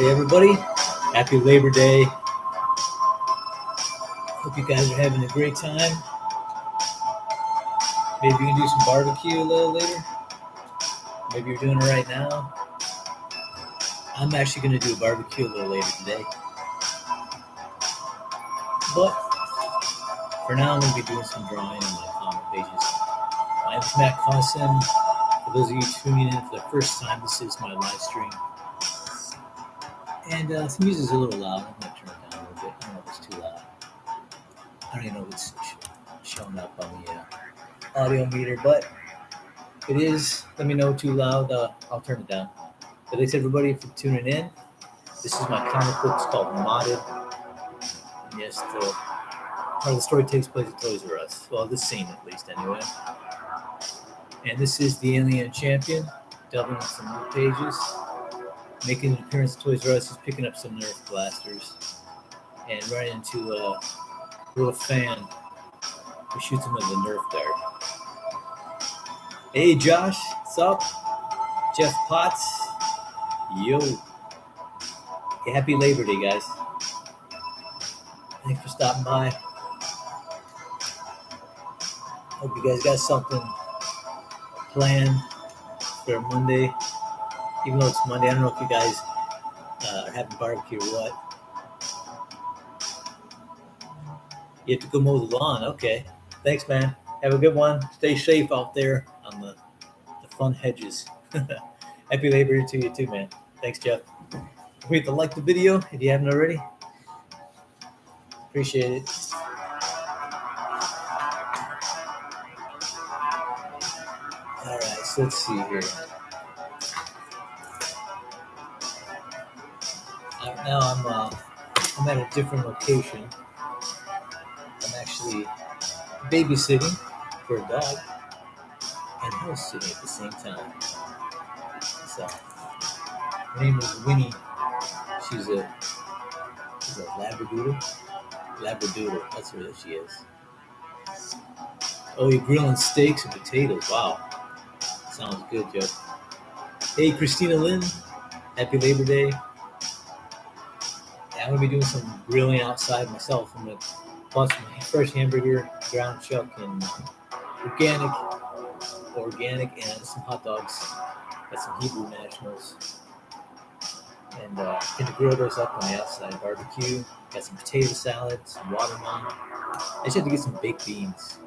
Hey everybody, happy Labor Day. Hope you guys are having a great time. Maybe you can do some barbecue a little later. Maybe you're doing it right now. I'm actually going to do a barbecue a little later today. But for now, I'm going to be doing some drawing on my comic pages. My name is Matt Consson. For those of you tuning in for the first time, this is my live stream. And this music is a little loud. I'm going to turn it down a little bit. I don't know if it's too loud. I don't even know if it's showing up on the audio meter, but if it is, let me know too loud. I'll turn it down. But thanks everybody for tuning in. This is my comic book. It's called Modded. And yes, part of the story takes place at Toys R Us. Well, this scene at least, anyway. And this is the Alien Champion, delving into some new pages. Making an appearance at Toys R Us, he's picking up some Nerf blasters. And running into a little fan who shoots him with a Nerf dart. Hey Josh, what's up? Jeff Potts, yo. Hey, happy Labor Day, guys. Thanks for stopping by. Hope you guys got something planned for Monday. Even though it's Monday, I don't know if you guys are having barbecue or what. You have to go mow the lawn. Okay. Thanks, man. Have a good one. Stay safe out there on the fun hedges. Happy Labor Day to you too, man. Thanks, Jeff. Don't forget to like the video if you haven't already. Appreciate it. All right, so let's see here. Now I'm at a different location. I'm actually babysitting for a dog and house sitting at the same time. So her name is Winnie. She's a Labradoodle. Labradoodle, that's what she is. Oh, you're grilling steaks and potatoes. Wow. Sounds good, Joe. Hey, Christina Lynn. Happy Labor Day. Yeah, I'm going to be doing some grilling outside myself. I'm going to bought some fresh hamburger, ground chuck, and organic, and some hot dogs. Got some Hebrew Nationals. And going to grill those up on the outside. Barbecue. Got some potato salad, some watermelon. I just have to get some baked beans.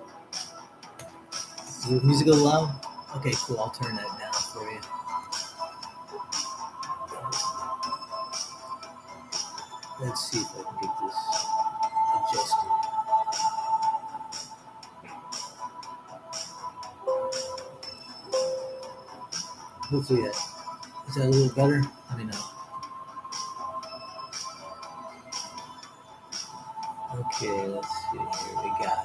Is the music a little loud? Okay, cool. I'll turn that down for you. Let's see if I can get this adjusted. Hopefully is that a little better? Let me know. Okay, let's see here. We got.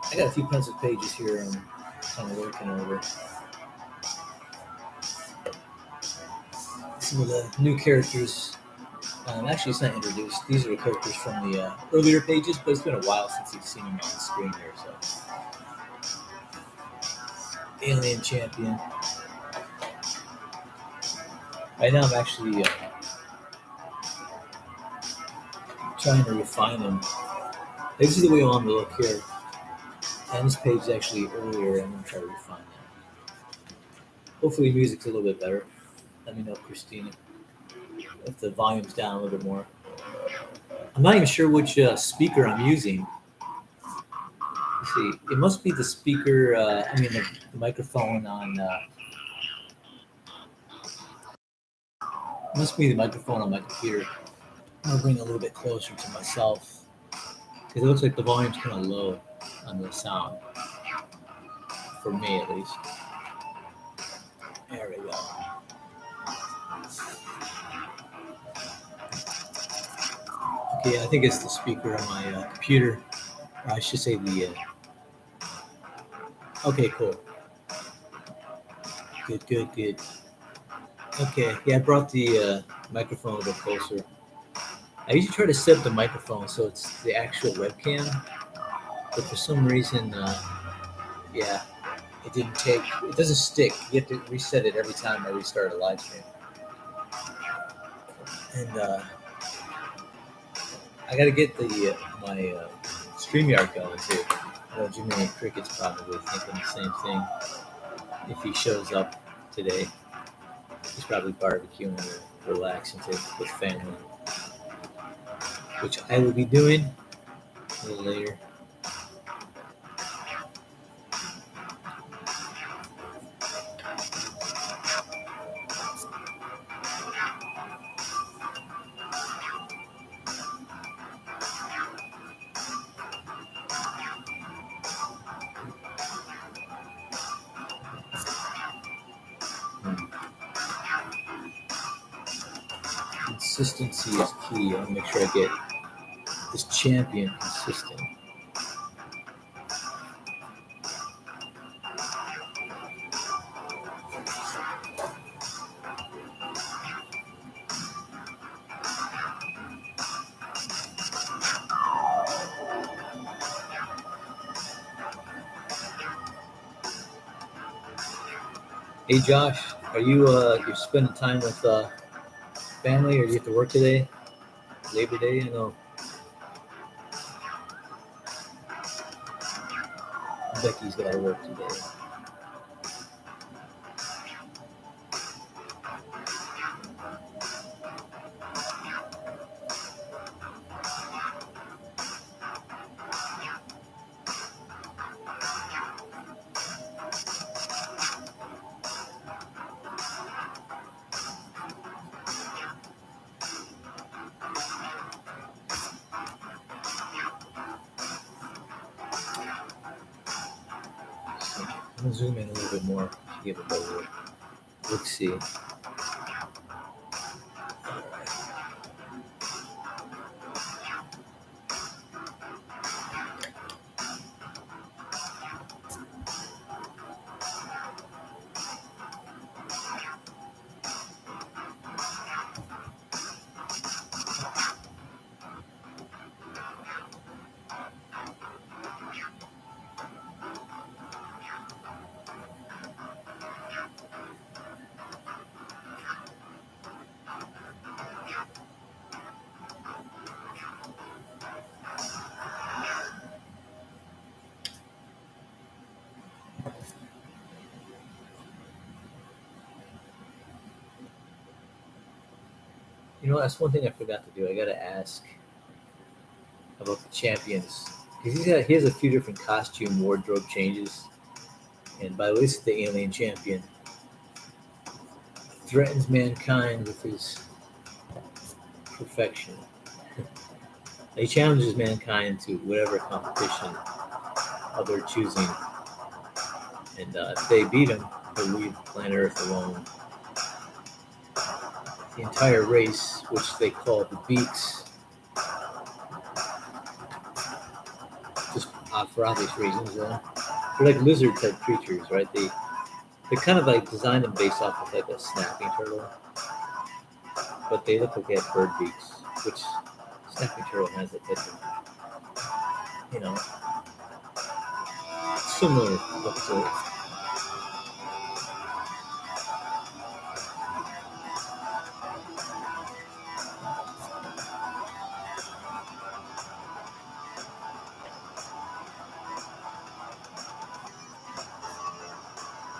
I got a few pencil pages here I'm kind of working over. Some of the new characters. Actually, it's not introduced. These are the characters from the earlier pages, but it's been a while since you've seen them on the screen here. So, Alien Champion. Right now, I'm actually trying to refine them. This is the way I want them to look here. And this page is actually earlier. I'm going to try to refine that. Hopefully, the music's a little bit better. Let me know, Christina, if the volume's down a little bit more. I'm not even sure which speaker I'm using. Let's see. It must be the speaker, the microphone on... it must be the microphone on my computer. I'll bring it a little bit closer to myself because it looks like the volume's kind of low on the sound. For me, at least. There we go. Okay, I think it's the speaker on my computer. Or I should say the... Okay, cool. Good. Okay, yeah, I brought the microphone a little closer. I usually try to set up the microphone so it's the actual webcam. But for some reason, it didn't take. It doesn't stick. You have to reset it every time I restart a live stream. And I got to get the my StreamYard going too. I know Jimmy Cricket's probably thinking the same thing. If he shows up today, he's probably barbecuing or relaxing with family, which I will be doing a little later. Consistency is key. I want to make sure I get this champion consistent. Hey Josh, are you you're spending time with family, or you have to work today? Labor Day, I know. Becky's got to work today. I'm gonna zoom in a little bit more to give a better look. See. You know, that's one thing I forgot to do. I got to ask about the champions, because he has a few different costume wardrobe changes. And by the way, this is the alien champion. Threatens mankind with his perfection. He challenges mankind to whatever competition of their choosing. And if they beat him, he'll leave planet Earth alone. The entire race, which they call the Beaks, just for obvious reasons, they're like lizard type creatures, right? They kind of like designed them based off of like a snapping turtle, but they look like they have bird beaks, which snapping turtle has a type of, you know, similar look to it.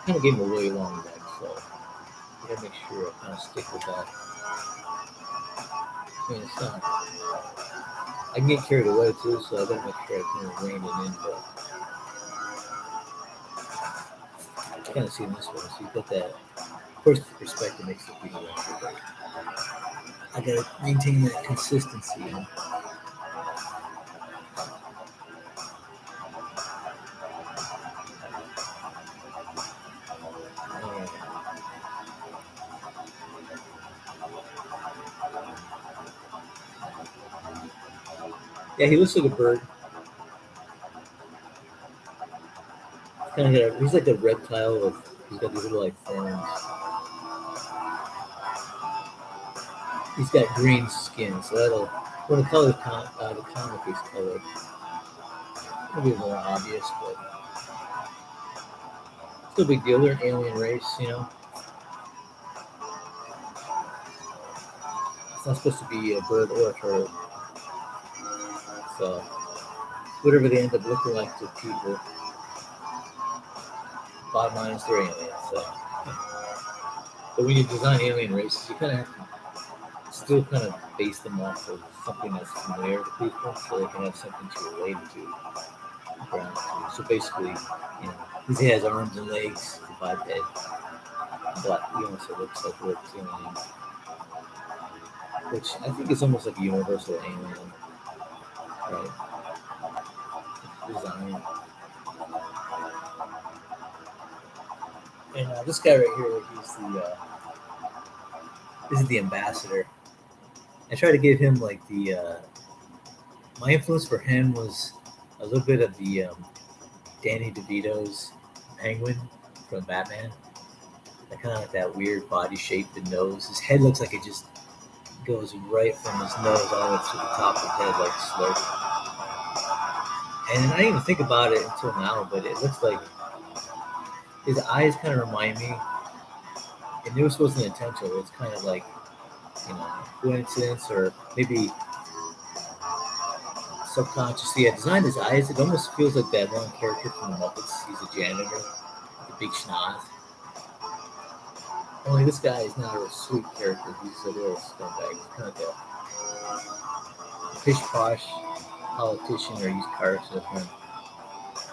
Kind of gave him a really long neck, so I gotta make sure I kind of stick with that. I mean, it's not. I can get carried away too, so I gotta make sure I kind of rein it in. But kind of seeing this one, so you got that. Of course, the perspective makes it really longer, but I gotta maintain that consistency. You know? Yeah, he looks like a bird. He's like a reptile he's got these little like thorns. He's got green skin, so that'll when the color the comic is colored, it'll be more obvious. But No big deal. They're an alien race, you know. It's not supposed to be a bird or a turtle. So whatever they end up looking like to people, bottom line is they're aliens. So, but when you design alien races, you kind of have to still kind of base them off of something that's familiar to people, so they can have something to relate to. So basically, you know, he has arms and legs, biped, but he also looks like a reptilian, which I think is almost like a universal alien, right? Design. And this guy right here, he's the this is the ambassador. I try to give him like the my influence for him was a little bit of the Danny DeVito's Penguin from Batman. That kind of like that weird body shape, the nose. His head looks like it just goes right from his nose all the way to the top of his head, like slurp. And I didn't even think about it until now, but it looks like his eyes kind of remind me, and this wasn't intentional. It's kind of like, you know, coincidence or maybe subconsciously. I designed his eyes. It almost feels like that one character from the Muppets. He's a janitor, with a big schnoz. Only this guy is not a sweet character. He's a little scumbag. He's kind of a pish posh politician or used car salesman.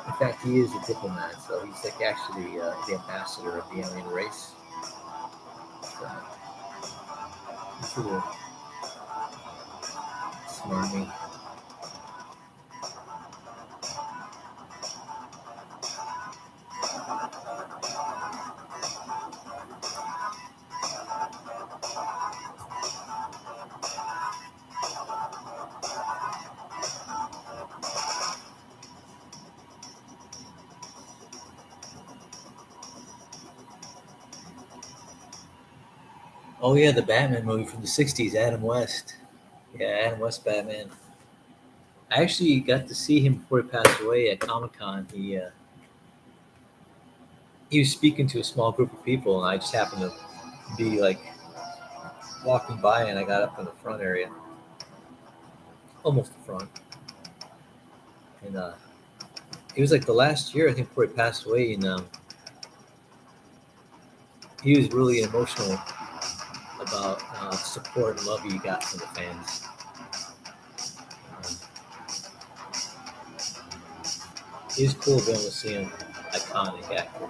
In fact, he is a diplomat, so he's like actually the ambassador of the alien race. So, he's a little smarmy. Oh yeah, the Batman movie from the '60s, Adam West. Yeah, Adam West Batman. I actually got to see him before he passed away at Comic Con. He was speaking to a small group of people, and I just happened to be like walking by, and I got up in the front area, almost the front, and it was like the last year I think before he passed away, and he was really emotional about support and love he got from the fans. Um, it was cool being able to see him, iconic actor.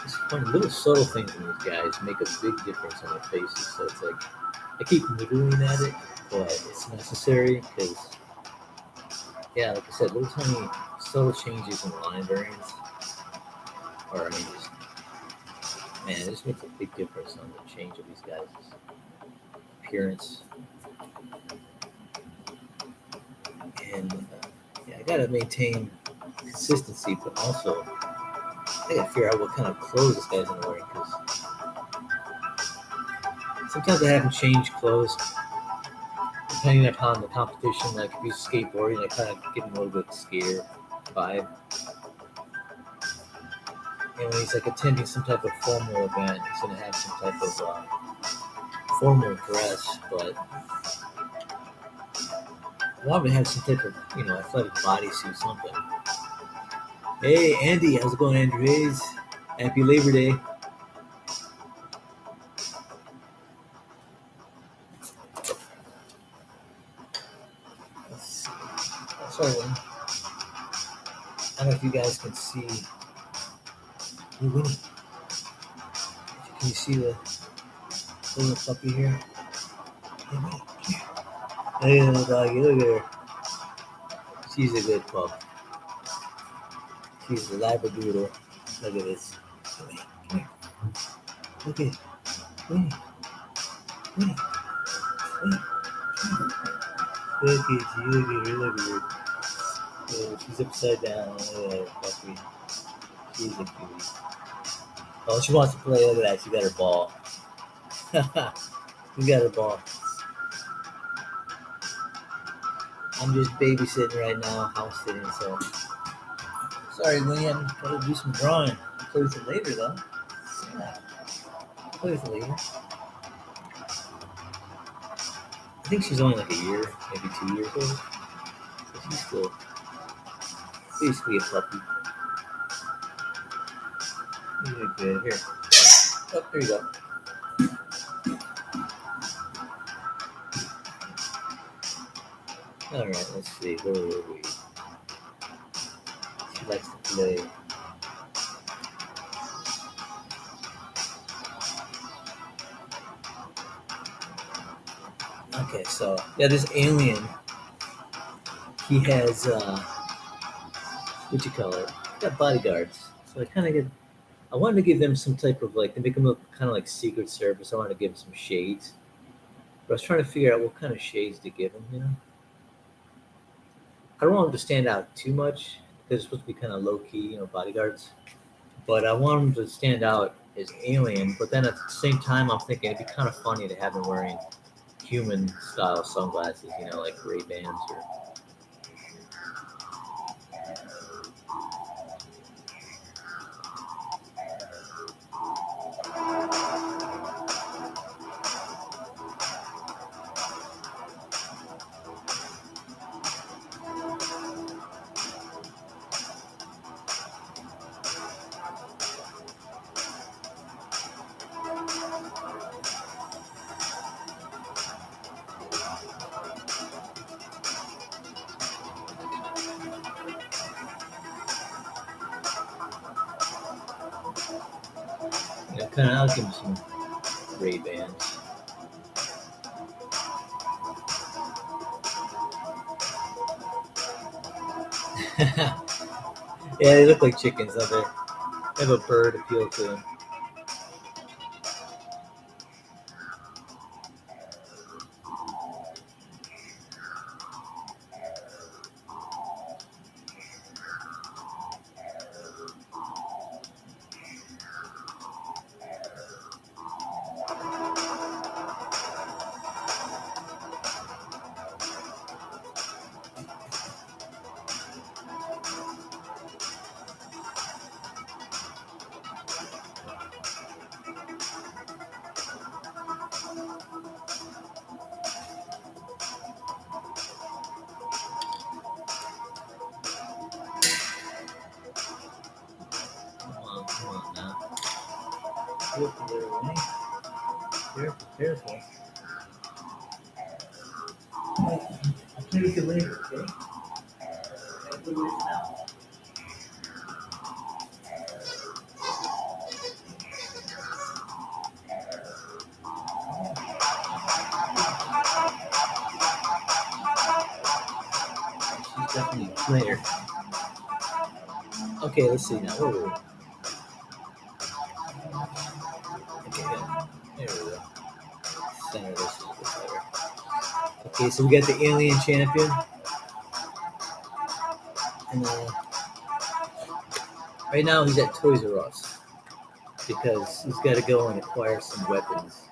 It's funny, little subtle things in these guys make a big difference on their faces. So it's like I keep noodling at it, but it's necessary because, yeah, like I said, little tiny subtle changes in line variants, or I mean, just man, it just makes a big difference on the change of these guys' appearance. And yeah, I gotta maintain consistency, but also I gotta figure out what kind of clothes this guy's gonna wear because sometimes I have him change clothes depending upon the competition. Like if he's skateboarding, I kind of give him a little bit of skater vibe. And when he's like attending some type of formal event, he's gonna have some type of formal dress, but I want him to have some type of athletic bodysuit, something. Hey Andy, how's it going, Andres? Happy Labor Day. Sorry, I don't know if you guys can see. Hey, Winnie, can you see the little puppy here? Hey, Winnie, come here. Hey, little doggy, look at her. She's a good pup. She's a labradoodle. Look at this. Come here. Come here. Look at Winnie. Winnie. Winnie. Look at you. Look at her. Look at her. Oh, she's upside down. Oh, puppy. She's a cutie. Oh, she wants to play. Look at that. She got her ball. You got her ball. I'm just babysitting right now, house sitting, so sorry, William. Gotta do some drawing. I'll play with it later, though. Yeah, I'll play with it later. I think she's only like a year, maybe 2 years old. So she's still basically a puppy. You're good. Here. Oh, there you go. All right, let's see. Where were we? She likes to play. Okay, so yeah, this alien, he has what you call it? Got bodyguards. So I wanted to give them some type of like to make them look kind of like Secret Service. I wanted to give them some shades, but I was trying to figure out what kind of shades to give them. I don't want them to stand out too much because they're supposed to be kind of low key, bodyguards. But I want them to stand out as alien. But then at the same time, I'm thinking it'd be kind of funny to have them wearing human style sunglasses, like Ray Bans or. I'll give him some Ray Bans. Yeah, they look like chickens, don't they? They have a bird appeal to them. Come on now. Careful there, Winnie. Careful. I'll play with you later, okay? I'll play with you now. She's definitely a player. Okay, let's see now. Where were we? Okay, good. There we go. Center this is a bit better. Okay, so we got the alien champion. And right now he's at Toys R Us because he's got to go and acquire some weapons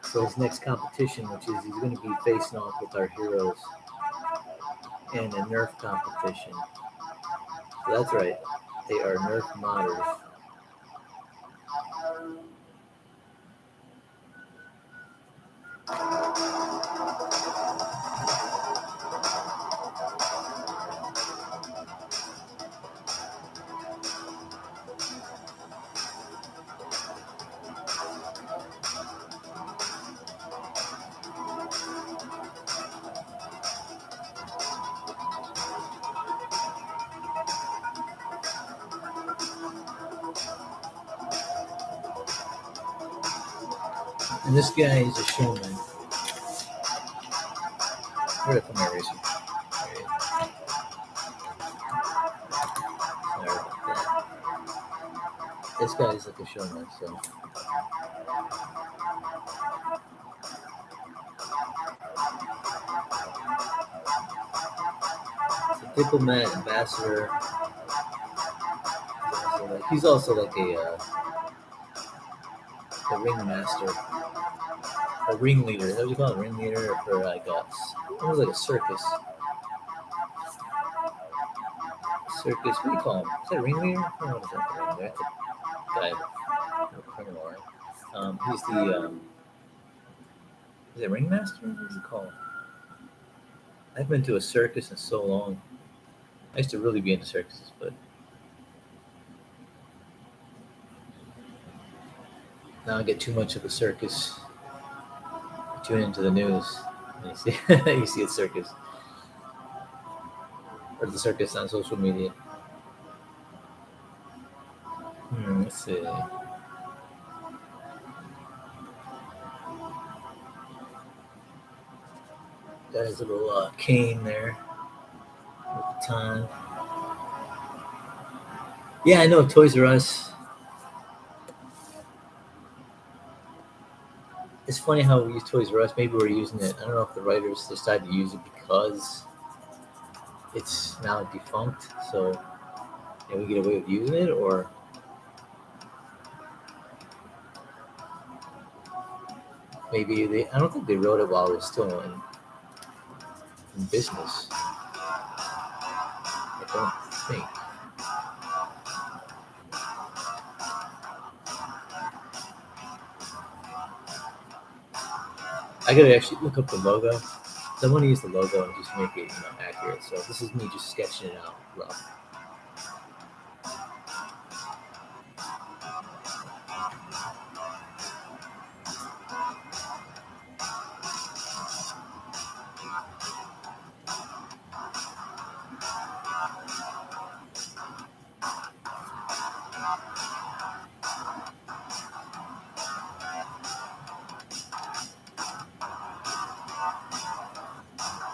for his next competition, which is he's going to be facing off with our heroes in a NERF competition. So that's right, they are NERF Modders. And this guy is a showman. Where did I put my eraser? Sorry. this guy is like a showman, so. It's a diplomat, ambassador. He's also like a ringmaster, a ringleader. What do you call it? Ringleader for like almost like a circus. Circus. What do you call him? Is that ringleader? I don't know what is that. Ringleader. Guy, criminal, right? He's the is it ringmaster? What is it called? I've been to a circus in so long. I used to really be into circuses, but now I get too much of a circus. Tune into the news, and you see you see a circus or the circus on social media. Let's see. Got his little cane there with the time. Yeah, I know Toys R Us. It's funny how we use Toys R Us. Maybe we're using it. I don't know if the writers decided to use it because it's now defunct, so we get away with using it, or maybe they. I don't think they wrote it while it was still in business. I don't think. I gotta actually look up the logo. I want to use the logo and just make it accurate. So this is me just sketching it out rough.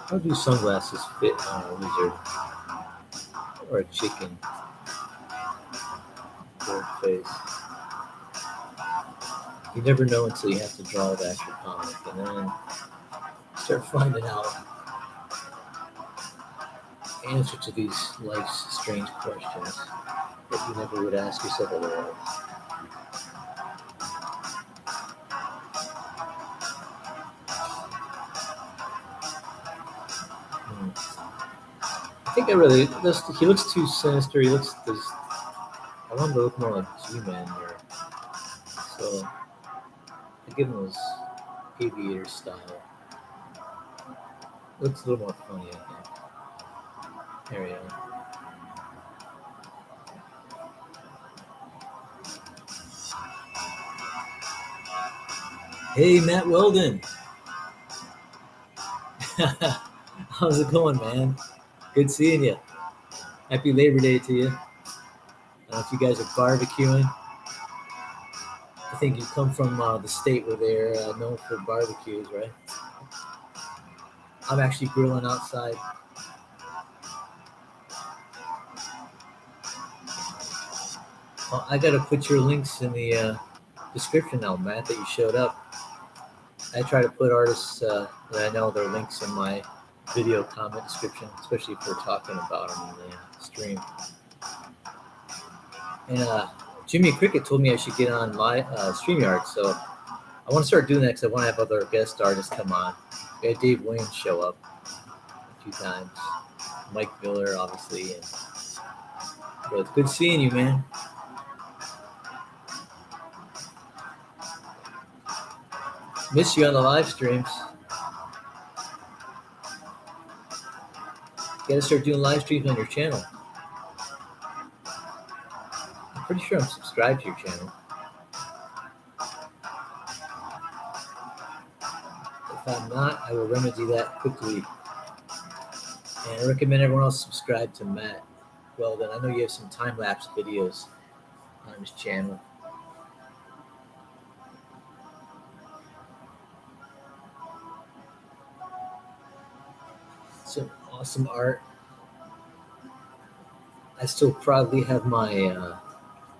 How do sunglasses fit on a lizard or a chicken? Bird face. You never know until you have to draw the actual comic, and then start finding out the answer to these life's strange questions that you never would ask yourself otherwise. I think he looks too sinister. I want him to look more like G-Man here. So I give him his aviator style. Looks a little more funny, I think. There we go. Hey, Matt Weldon. How's it going, man? Good seeing you. Happy Labor Day to you. I don't know if you guys are barbecuing. I think you come from the state where they're known for barbecues, right? I'm actually grilling outside. Well, I got to put your links in the description now, Matt, that you showed up. I try to put artists that I know their links in my video comment description, especially if we're talking about them in the stream. And Jimmy Cricket told me I should get on my StreamYard, so I want to start doing that because I want to have other guest artists come on. We had Dave Williams show up a few times, Mike Miller, obviously. But it's good seeing you, man. Miss you on the live streams. You gotta start doing live streams on your channel. I'm pretty sure I'm subscribed to your channel. If I'm not, I will remedy that quickly. And I recommend everyone else subscribe to Matt Weldon. I know you have some time-lapse videos on his channel. Some awesome art. I still proudly have my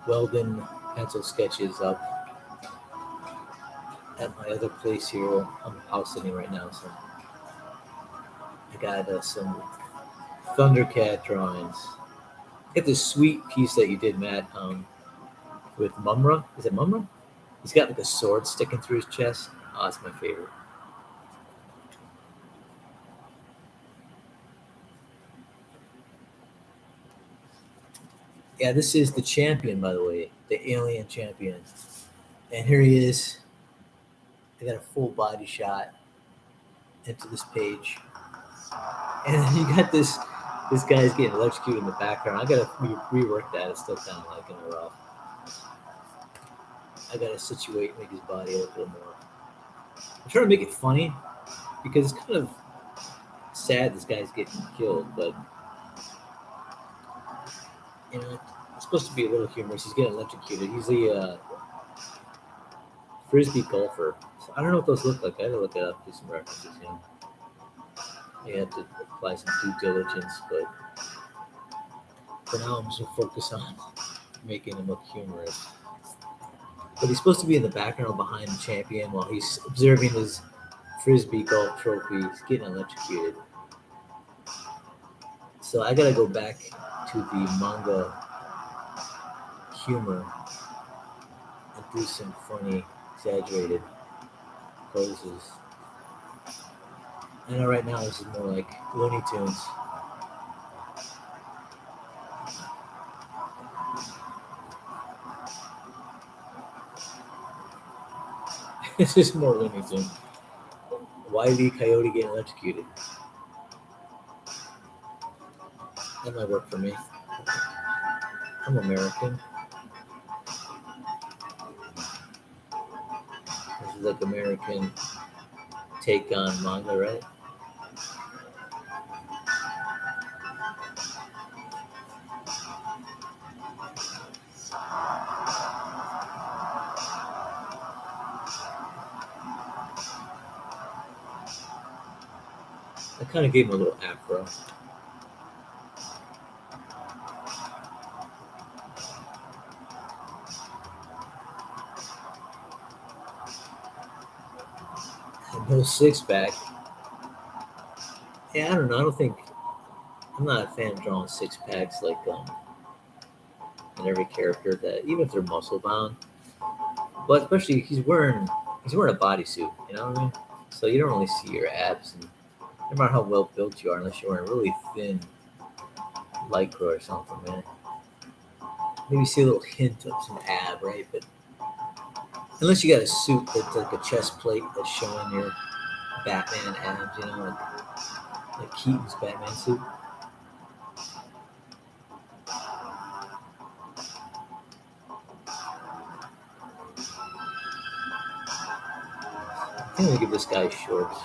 Weldon pencil sketches up at my other place here. I'm house sitting right now, so I got some Thundercat drawings. Get this sweet piece that you did, Matt, with Mumra. Is it Mumra? He's got like a sword sticking through his chest. Oh, that's my favorite. Yeah, this is the champion, by the way, the alien champion. And here he is. I got a full body shot into this page. And then you got this guy's getting electrocuted in the background. I gotta rework that. It's still kind of like in a rough. I gotta situate, make his body look a little more. I'm trying to make it funny because it's kind of sad this guy's getting killed, but you know, it's supposed to be a little humorous. He's getting electrocuted. He's a frisbee golfer. So I don't know what those look like. I gotta look it up, do some references. You know, you have to apply some due diligence, but for now, I'm just gonna focus on making him look humorous. But he's supposed to be in the background behind the champion while he's observing his frisbee golf trophy. He's getting electrocuted. So I gotta go back to the manga humor and do some funny, exaggerated poses. I know right now this is more like Looney Tunes. This is more Looney Tunes. Wiley Coyote getting electrocuted. That might work for me. I'm American. This is like American take on manga, right? I kind of gave him a little afro. No six pack. Yeah, I don't know. I don't think I'm not a fan of drawing six packs like in every character that even if they're muscle bound. But especially he's wearing a bodysuit, you know what I mean? So you don't really see your abs and no matter how well built you are unless you're wearing really thin lycra or something, man. Maybe see a little hint of some ab, right? But unless you got a suit that's like a chest plate that's showing your Batman abs, you know, like Keaton's Batman suit. I'm gonna give this guy shorts.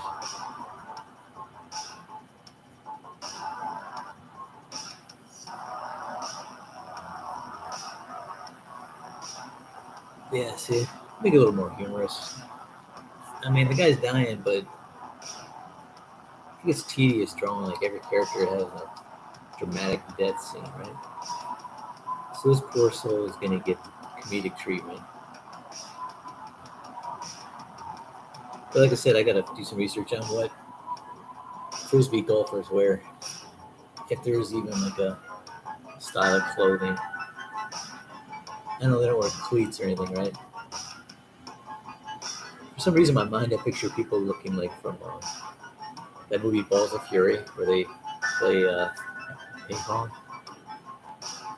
Yeah, see, make it a little more humorous. I mean, the guy's dying, but I think it's tedious drawing like every character has a dramatic death scene, right? So this poor soul is gonna get comedic treatment. But like I said, I gotta do some research on what frisbee golfers wear, if there is even like a style of clothing. I know they don't wear cleats or anything, right? For some reason, in my mind, I picture people looking like from that movie Balls of Fury, where they play ping pong.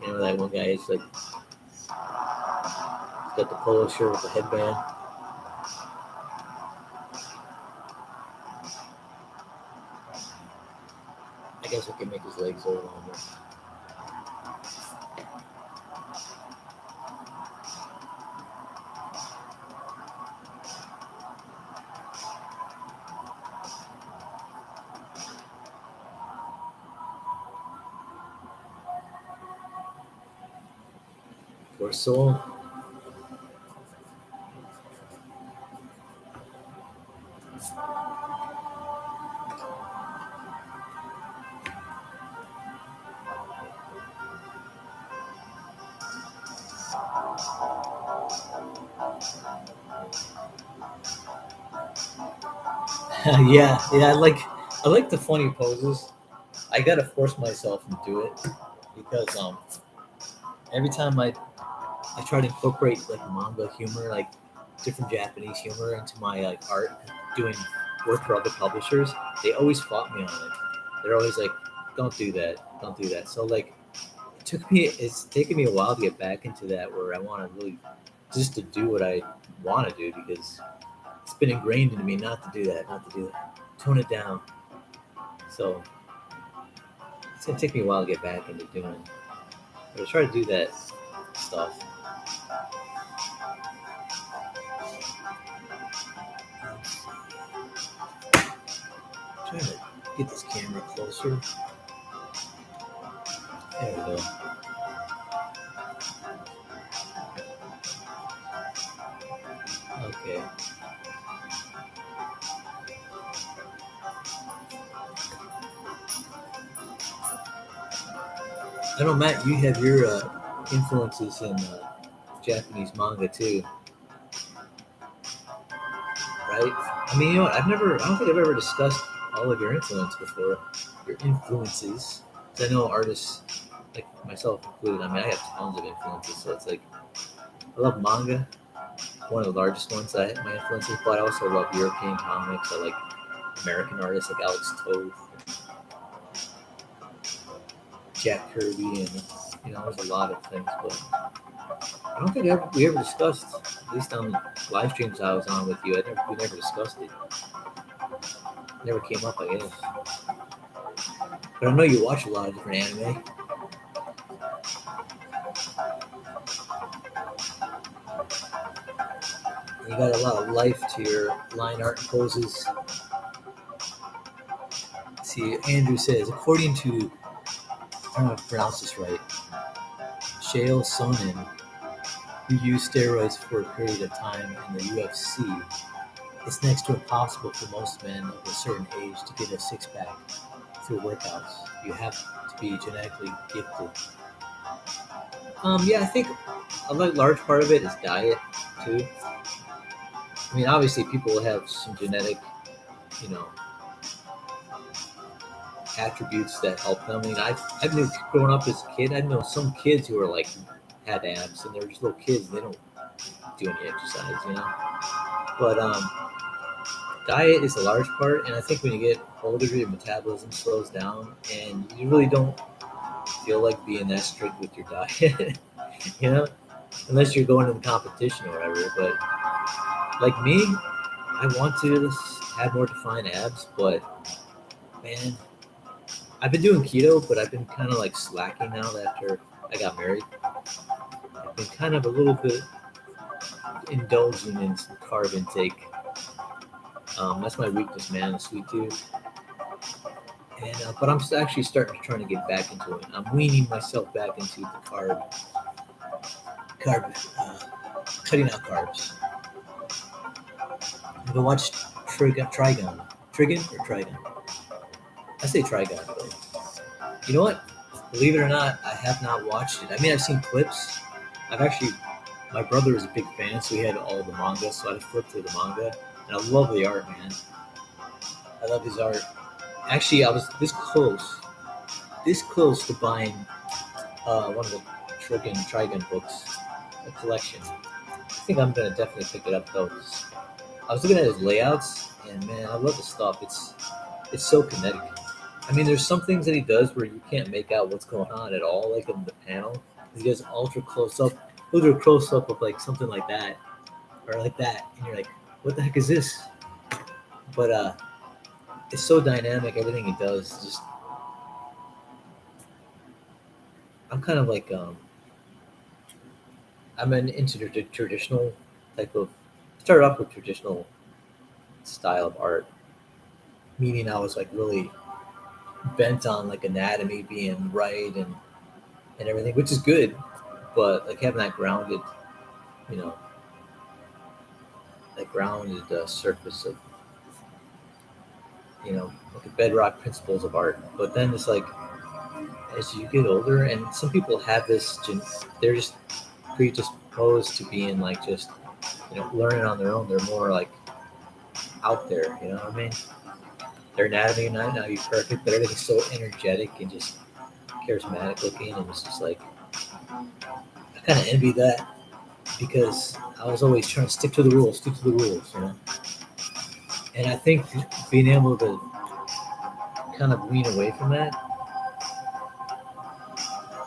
You know, that one guy is like, he's got the polo shirt with the headband. I guess I can make his legs a little longer. Poor soul. Yeah. I like the funny poses. I gotta force myself to do it because every time I try to incorporate like manga humor, like different Japanese humor into my like art, doing work for other publishers, they always fought me on it. They're always like, "Don't do that, don't do that." So like, it's taken me a while to get back into that, where I want to really just to do what I want to do because it's been ingrained into me not to do that, not to do that, tone it down. So it's gonna take me a while to get back into doing. But I try to do that stuff. Trying to get this camera closer. There we go. Okay. I know, Matt, you have your influences in Japanese manga too, right? I mean, you know what? I don't think I've ever discussed all of your influence before. Your influences. 'Cause I know artists like myself included. I mean, I have tons of influences, so it's like I love manga, one of the largest ones that I have my influences, but I also love European comics. I like American artists like Alex Toth, Jack Kirby, and there's a lot of things. But I don't think we ever discussed, at least on live streams I was on with you. We never discussed it. Never came up, I guess. But I know you watch a lot of different anime. You got a lot of life to your line art and poses. See, Andrew says, according to, I don't know if I pronounced this right, Shale Sonnen, who used steroids for a period of time in the UFC, it's next to impossible for most men of a certain age to get a six-pack through workouts. You have to be genetically gifted. Yeah, I think a large part of it is diet too. I mean, obviously, people have some genetic, you know, attributes that help them. I mean, I've knew growing up as a kid, I know some kids who are like had abs and they're just little kids. And they don't do any exercise. But diet is a large part, and I think when you get older, your metabolism slows down, and you really don't feel like being that strict with your diet. you know, unless you're going to the competition or whatever. But like me, I want to have more defined abs, but man, I've been doing keto, but I've been kind of like slacking now after I got married. I've been kind of a little bit indulging in some carb intake. That's my weakness, man, the sweet tooth. And but I'm actually starting to trying to get back into it. I'm weaning myself back into the carb, cutting out carbs. Have you watched Trigon? Trigon or Trigon? I say Trigon, but you know what? Believe it or not, I have not watched it. I mean, I've seen clips. I've actually, my brother is a big fan, so he had all the manga, so I flipped through the manga, and I love the art, man. I love his art. Actually, I was this close to buying one of the Trigun books, a collection. I think I'm gonna definitely pick it up though. 'Cause I was looking at his layouts, and man, I love the stuff. It's so kinetic. I mean, there's some things that he does where you can't make out what's going on at all, like in the panel. He does ultra close up. He'll do a close up of like something like that or like that, and you're like, what the heck is this? But it's so dynamic. Everything he does, just I'm kind of like I'm into the traditional type of. Started off with traditional style of art, meaning I was like really bent on like anatomy being right and everything, which is good, but like having that grounded, you know, that grounded surface of, like the bedrock principles of art. But then it's like as you get older, and some people have this, they're just predisposed to being like just learning on their own. They're more like out there. You know what I mean? Their anatomy might not be perfect, but everything's so energetic and just charismatic looking, and it's just like I kind of envy that because I was always trying to stick to the rules, you know. And I think being able to kind of wean away from that,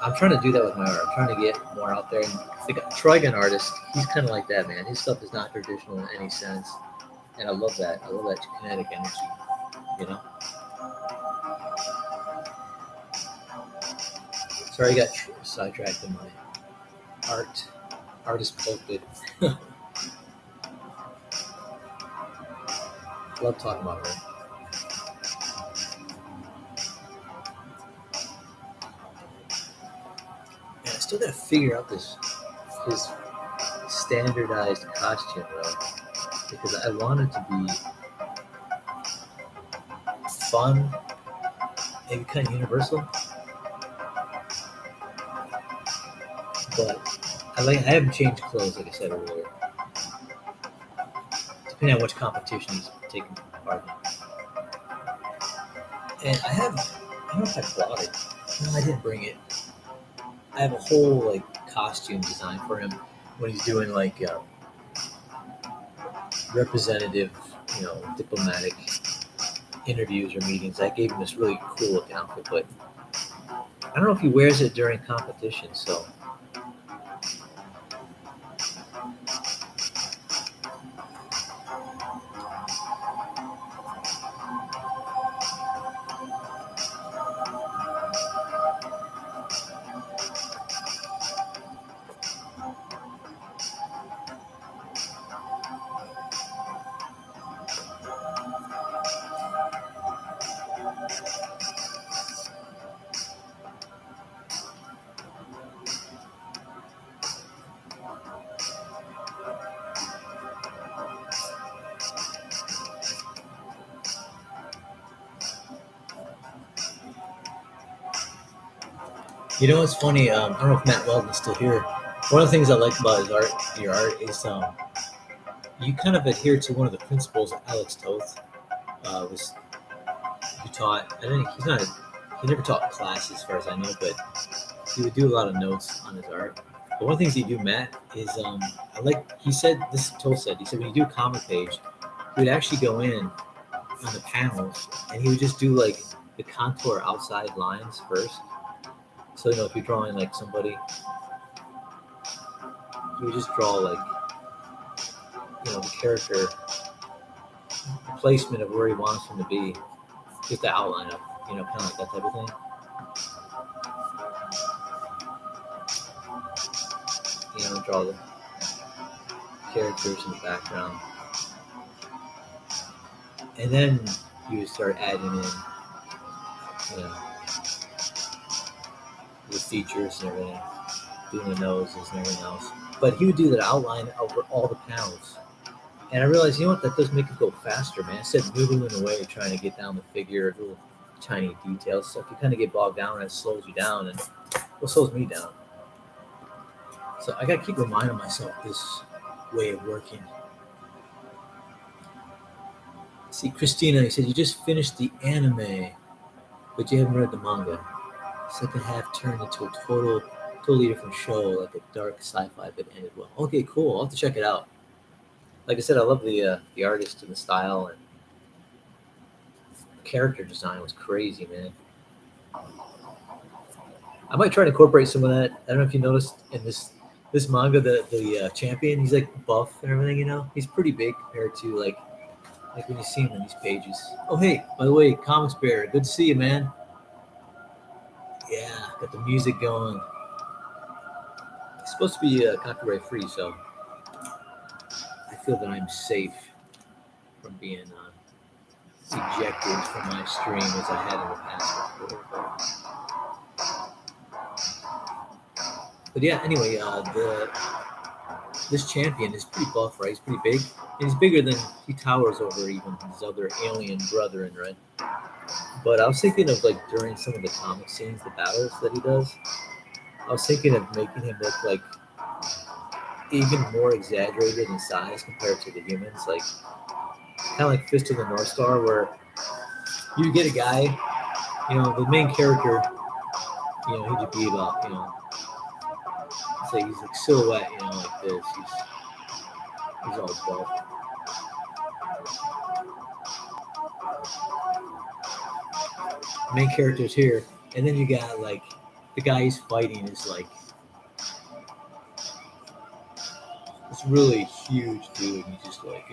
I'm trying to do that with my art. I'm trying to get more out there. And like Trigon artist, he's kind of like that, man. His stuff is not traditional in any sense, and I love that. I love that kinetic energy, you know. Sorry, I got sidetracked in my artist pulpit. Love talking about art. And I still got to figure out his standardized costume though, because I want it to be fun, maybe kind of universal. But I haven't changed clothes like I said earlier, depending on which competition he's taking part in. And I don't know if I bought it. No, I didn't bring it. I have a whole like costume design for him when he's doing like representative, diplomatic interviews or meetings. I gave him this really cool looking outfit, but I don't know if he wears it during competition. So you know what's funny? I don't know if Matt Weldon's still here. One of the things I like about your art, is you kind of adhere to one of the principles that Alex Toth was who taught. I think he never taught classes as far as I know, but he would do a lot of notes on his art. But one of the things he do, Matt, is I like. He said this. Toth said he said when you do a comic page, he would actually go in on the panels and he would just do like the contour outside lines first. So if you're drawing like somebody, he would just draw like the character, the placement of where he wants him to be, just the outline of kind of like that type of thing. Draw the characters in the background, and then you would start adding in the features and everything, doing the noses and everything else. But he would do that outline over all the panels. And I realized, that does make it go faster, man. Instead of noodling away trying to get down the figure, little tiny details, stuff, you kind of get bogged down and it slows you down, and it slows me down. So I got to keep reminding myself this way of working. See, Christina, he said, you just finished the anime, but you haven't read the manga. Second half turned into a totally different show, like a dark sci-fi, but ended well. Okay, cool. I'll have to check it out. Like I said, I love the artist and the style, and character design was crazy, man. I might try to incorporate some of that. I don't know if you noticed in this manga, the champion, he's like buff and everything. He's pretty big compared to like when you see him in these pages. Oh, hey, by the way, Comics Bear, good to see you, man. Yeah, got the music going. It's supposed to be copyright free, so I feel that I'm safe from being ejected from my stream as I had in the past before. But yeah, anyway, this champion is pretty buff, right? He's pretty big. And he's bigger than he towers over even his other alien brethren, right? But I was thinking of like during some of the comic scenes, the battles that he does, I was thinking of making him look like even more exaggerated in size compared to the humans. Like kind of like Fist of the North Star, where you get a guy, the main character, he'd just be about, it's like he's like silhouette, like this. He's all buff. Main character's here, and then you got like the guy he's fighting is like this really huge dude. He's just like,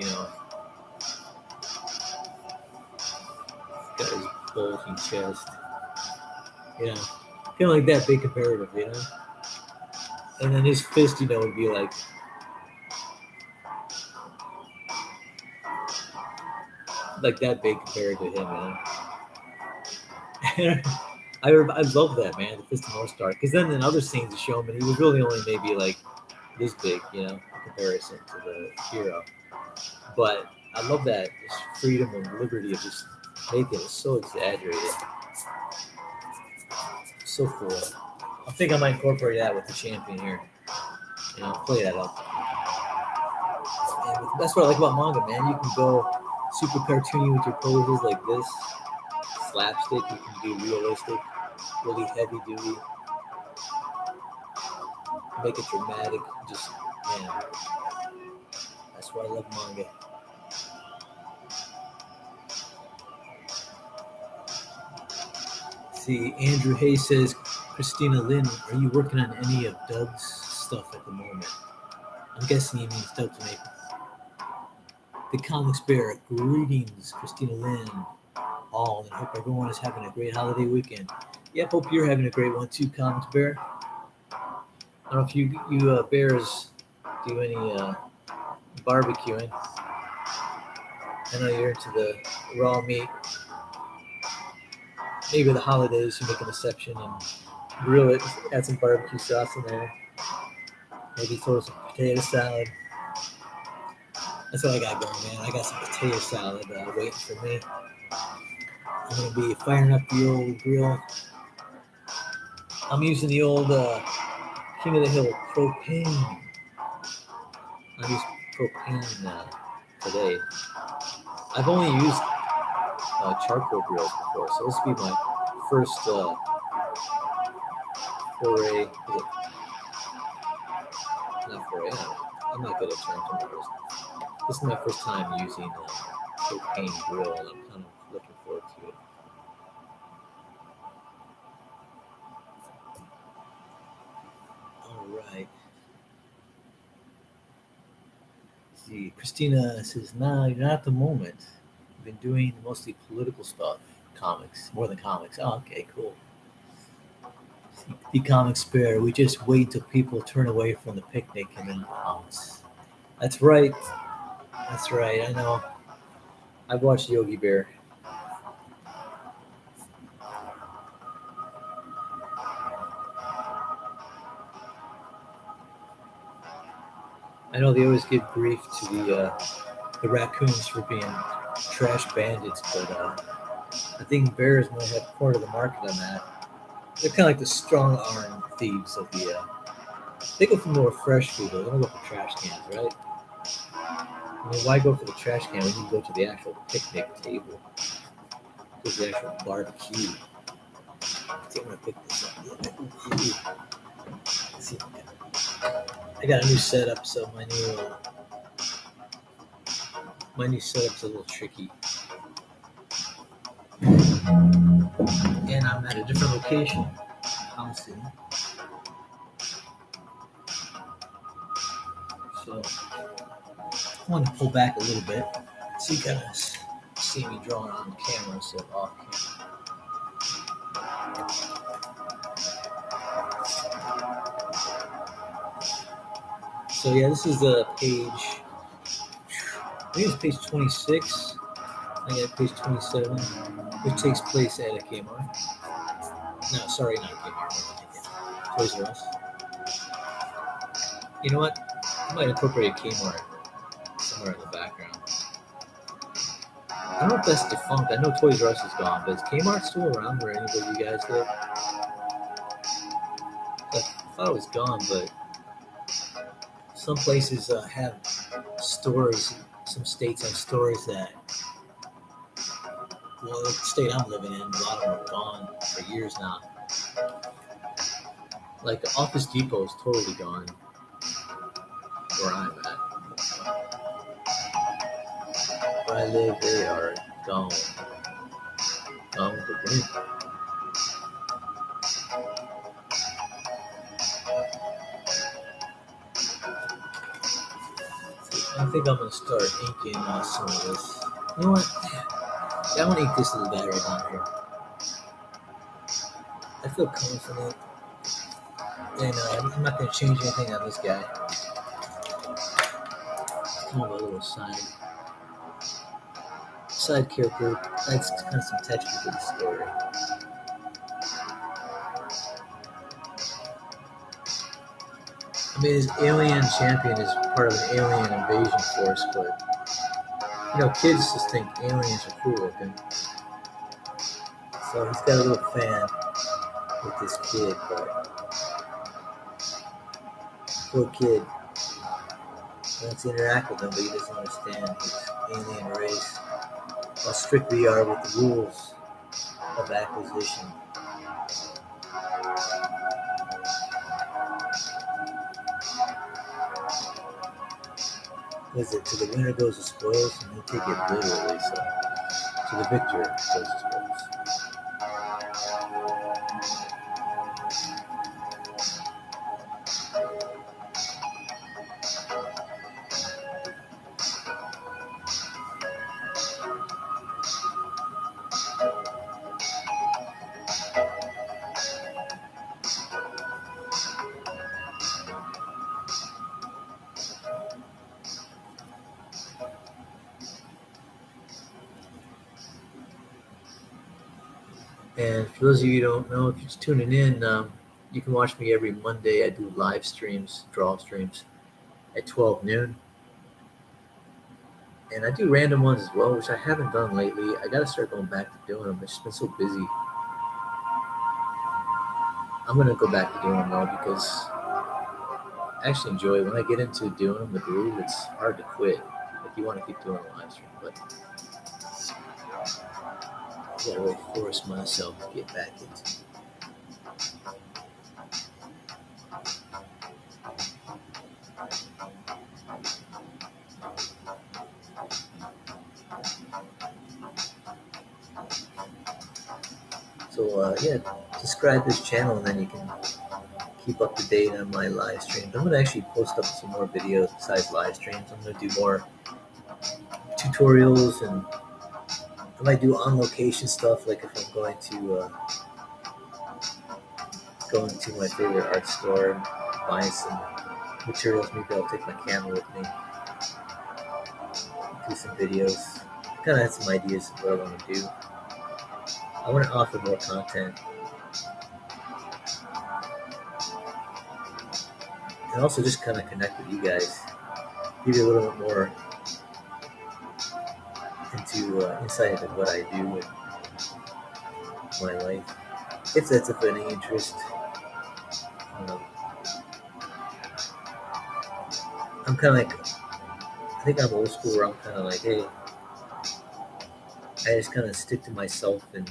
got his bulging chest, kind of like that big comparative, and then his fist, would be like that big compared to him, I love that, man, the Fist of North Star, because then in other scenes of show him, he was really only maybe like this big, in comparison to the hero. But I love that freedom and liberty of just making it so exaggerated, so cool. I think I might incorporate that with the champion here, play that up. And that's what I like about manga, man. You can go super cartoony with your poses like this, slapstick. You can do realistic, really heavy duty, make it dramatic. Just, man, that's why I love manga. See, Andrew Hayes says, Christina Lynn, are you working on any of Doug's stuff at the moment? I'm guessing he means Doug's making. The Comics Bear, greetings, Christina Lynn, all, and I hope everyone is having a great holiday weekend. Yep, hope you're having a great one too, Comics Bear. I don't know if you bears do any barbecuing. I know you're into the raw meat. Maybe the holidays you make an exception and grill it, add some barbecue sauce in there. Maybe throw some potato salad. That's what I got going, man. I got some potato salad waiting for me. I'm going to be firing up the old grill. I'm using the old King of the Hill propane. I use propane today. I've only used charcoal grills before, so this will be my first foray. Not foray. I'm not good at terms. This is my first time using a propane grill, and I'm kind of looking forward to it. All right. Let's see, Christina says, "Nah, you're not at the moment. I've been doing mostly political stuff, comics, more than comics." Oh, okay, cool. The Comics Bear, we just wait until people turn away from the picnic and then pounce. That's right. That's right. I know. I've watched Yogi Bear. I know they always give grief to the raccoons for being trash bandits, but I think bears might have part of the market on that. They're kind of like the strong arm thieves of the. They go for more fresh food. They don't go for trash cans, right? I mean, why go for the trash can when you can go to the actual picnic table? Go to the actual barbecue. I'm gonna pick this up. Let's see. I got a new setup, so my new setup's a little tricky. And I'm at a different location. TUNGSTEN. So I want to pull back a little bit so you guys see me drawing on the camera instead of off camera. So yeah, this is a page, I think it's page 26. I got page 27, which takes place at a Kmart. No, sorry, not a Kmart. Toys R Us. You know what? I might incorporate a Kmart somewhere in the background. I don't know if that's defunct. I know Toys R Us is gone, but is Kmart still around where anybody you guys live? I thought it was gone, but some places have stores some states have stores that, well, the state I'm living in, a lot of them are gone for years now. Like Office Depot is totally gone where I'm at. Where I live, they are gone. Gone with the wind. I think I'm gonna start inking some of this. You know what? Yeah, I'm gonna ink this little guy right down here. I feel confident, and I'm not gonna change anything on this guy. Kind of a little side character. That's kind of some texture to the story. I mean, his alien champion is part of an alien invasion force, but kids just think aliens are cool looking. So he's got a little fan with this kid, but poor kid wants to interact with him, but he doesn't understand his alien race. How strict we are with the rules of acquisition. Is it to the winner goes the spoils, and they take it literally, so to the victor goes the spoils. And for those of you who don't know, if you're just tuning in, you can watch me every Monday. I do live streams, draw streams at 12 noon. And I do random ones as well, which I haven't done lately. I got to start going back to doing them. I've just been so busy. I'm going to go back to doing them though, because I actually enjoy it. When I get into doing them, the groove, it's hard to quit. Like, you want to keep doing a live stream, but I got to really force myself to get back into it. So subscribe to this channel, and then you can keep up to date on my live streams. I'm going to actually post up some more videos besides live streams. I'm going to do more tutorials, and I might do on location stuff, like if I'm going to my favorite art store, buy some materials. Maybe I'll take my camera with me, do some videos. Kind of had some ideas of what I want to do. I want to offer more content, and also just kind of connect with you guys, give you a little bit more insight into what I do in my life, if that's of any interest. I'm kind of like, I think I'm old school, where I'm kind of like, hey, I just kind of stick to myself and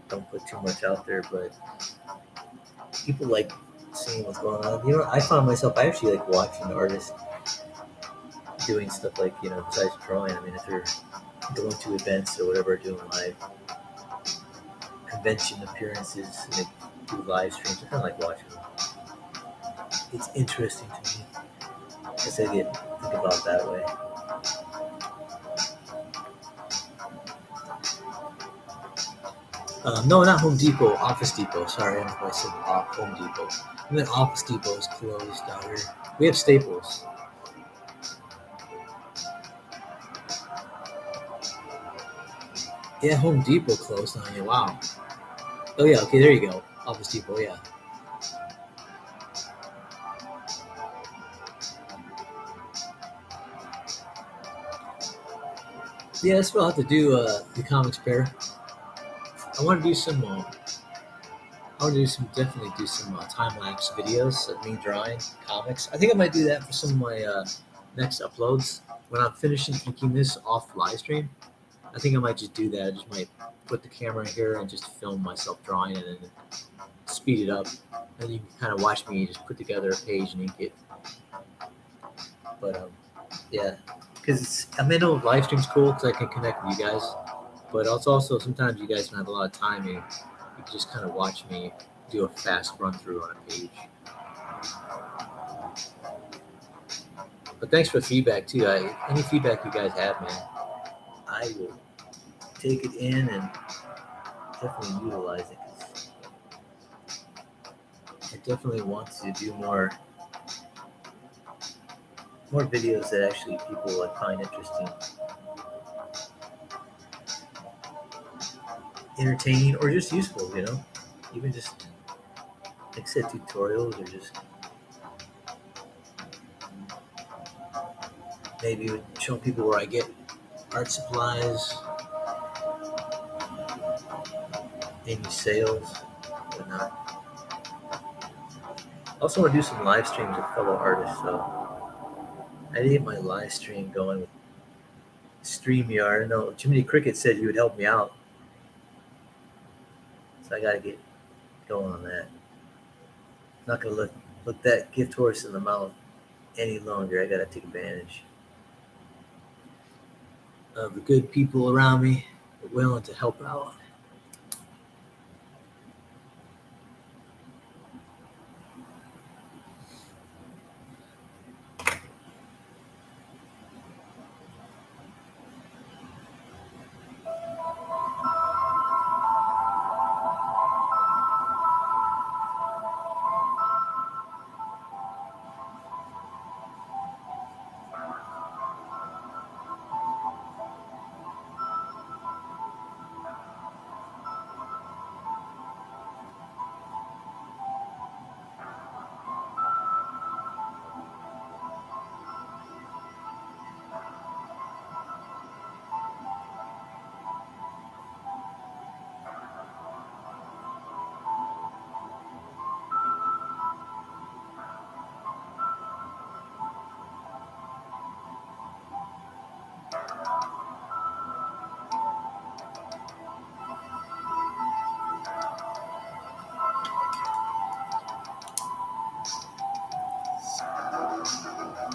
don't put too much out there, but people like seeing what's going on. I found myself, I actually like watching artists doing stuff like, besides drawing. I mean, if they're going to events or whatever, doing live convention appearances, and they do live streams, I kind of like watching them. It's interesting to me, because I think about it that way. No, not Home Depot, Office Depot. Sorry, I don't know if I said Home Depot. And then Office Depot is closed out here. We have Staples. Yeah, Home Depot closed on you. Wow. Oh, yeah, okay, there you go. Office Depot, yeah. Yeah, that's what I'll have to do, the comics pair. I want to do some, definitely do some time-lapse videos of me drawing comics. I think I might do that for some of my next uploads. when I'm finishing inking this off live stream, I think I might just do that. I just might put the camera here and just film myself drawing and then speed it up. And you can kind of watch me just put together a page and ink it. But yeah, because I mean, no, live stream's cool because I can connect with you guys. But it's also sometimes you guys don't have a lot of time and you can just kind of watch me do a fast run through on a page. But thanks for the feedback too. Any feedback you guys have, man, I will take it in and definitely utilize it. I definitely want to do more videos that actually people would find interesting, entertaining, or just useful. You know, even just like I said, tutorials or just maybe show people where I get art supplies, any sales, whatnot. I also want to do some live streams with fellow artists, so I need to get my live stream going with StreamYard. I know Jiminy Cricket said he would help me out, so I got to get going on that. Not going to look that gift horse in the mouth any longer. I got to take advantage of the good people around me willing to help out.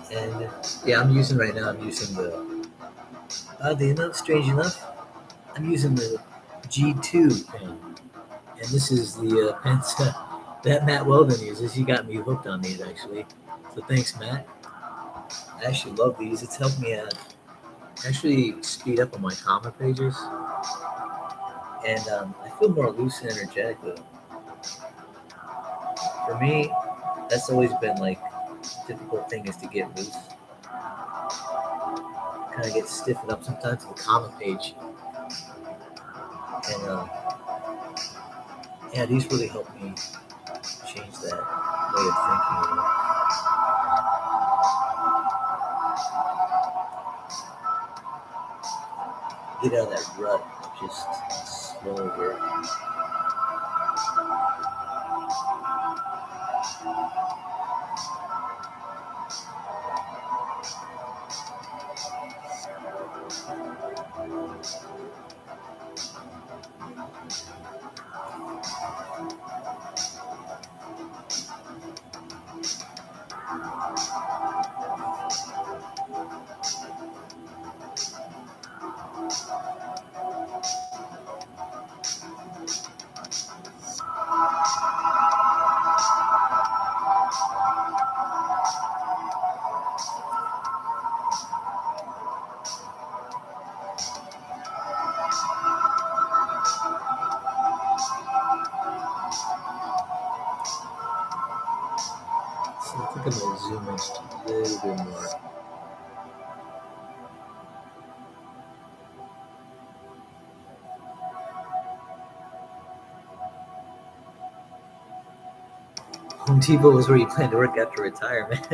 And yeah, I'm using the oddly enough, strange enough, I'm using the G2 pen. And this is the pens that Matt Weldon uses. He got me hooked on these actually. So thanks, Matt. I actually love these. It's helped me actually speed up on my comic pages. And I feel more loose and energetic with them. For me, that's always been like a difficult thing is to get loose. Kind of get stiffened up sometimes to the comic page. And yeah, these really help me change that way of thinking. You know? Get out of that rut of just slow work. So I think I'm going to zoom in just a little bit more. Home Depot was where you plan to work after retirement.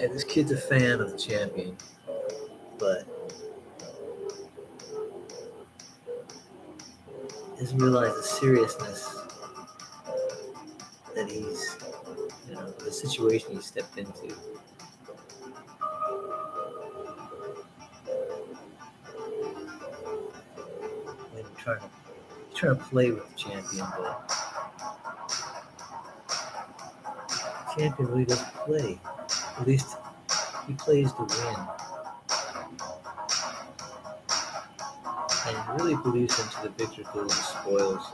Yeah, this kid's a fan of the champion, but doesn't realize the seriousness that he's, the situation he stepped into. When trying to play with the champion, but the champion really doesn't play. At least he plays to win. And really believes into the victor goes the spoils,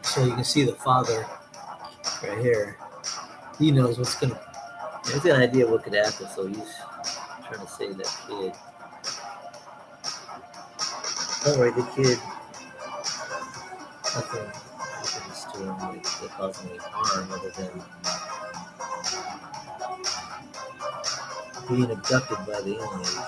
so you can see the father right here. He knows what's gonna. He's got an idea of what could happen, so he's trying to save that kid. Don't worry, the kid. Nothing happens to him that causes any harm other than being abducted by the aliens.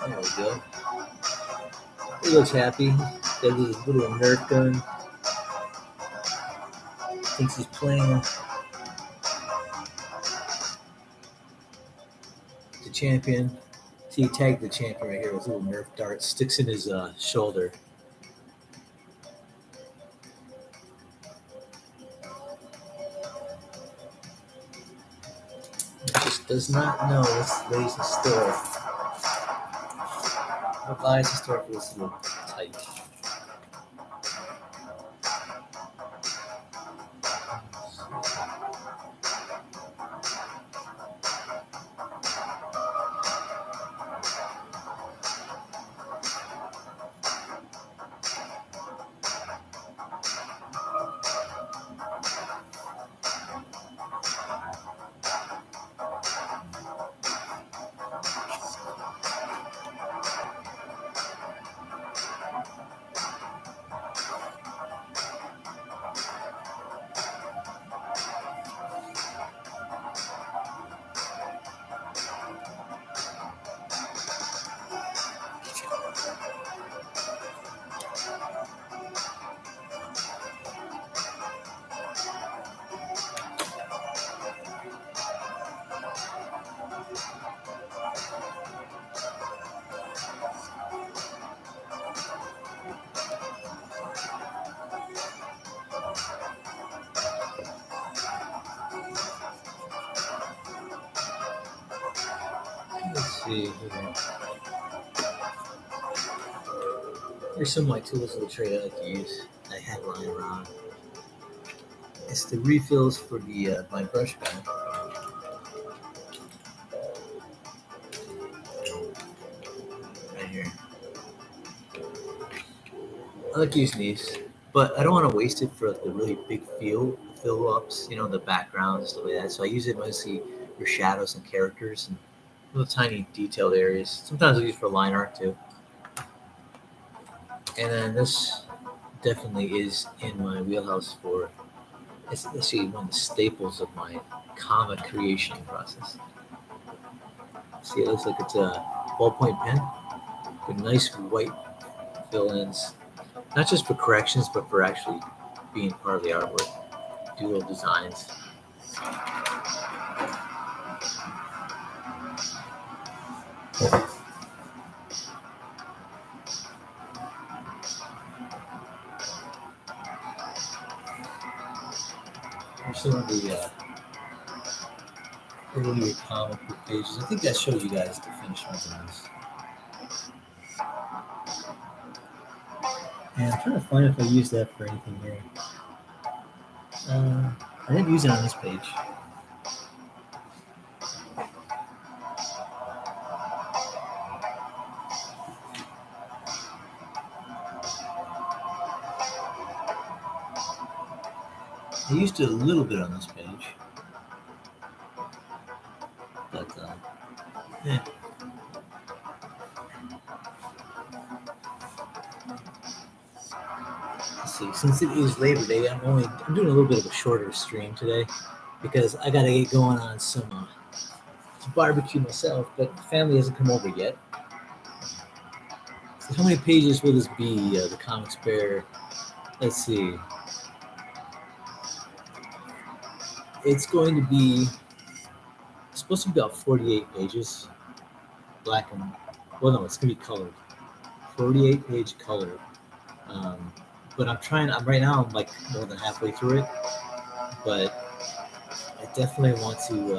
There we go. He looks happy. Got his little Nerf gun. Thinks he's playing the champion. See, he tagged the champion right here with a little Nerf dart. Sticks in his shoulder. Just does not know what lays in store. What lies in store for this little tyke. Let's see here. Here's some of my tools of the trade I like to use. I have lying around. It's the refills for the my brush pen. Right here. I like using these, but I don't want to waste it for the really big fill ups, the backgrounds and stuff like that. So I use it mostly for shadows and characters and little tiny detailed areas. Sometimes I use it for line art too. And then this definitely is in my wheelhouse for. It's actually one of the staples of my comic creation process. See, it looks like it's a ballpoint pen with nice white fill-ins, not just for corrections, but for actually being part of the artwork. Do little designs. Here's some of the earlier comic book pages. I think I showed you guys the finished ones on this. And I'm trying to find if I use that for anything here. I didn't use it on this page. I used it a little bit on this page, but yeah. Let's see. Since it is Labor Day, I'm doing a little bit of a shorter stream today because I gotta get going on some barbecue myself, but the family hasn't come over yet. So how many pages will this be? The Comics Bear. Let's see. It's going to be it's supposed to be about 48 pages, black and well, no, it's gonna be colored. 48-page colored. Um, but I'm right now. I'm like more than halfway through it, but I definitely want to.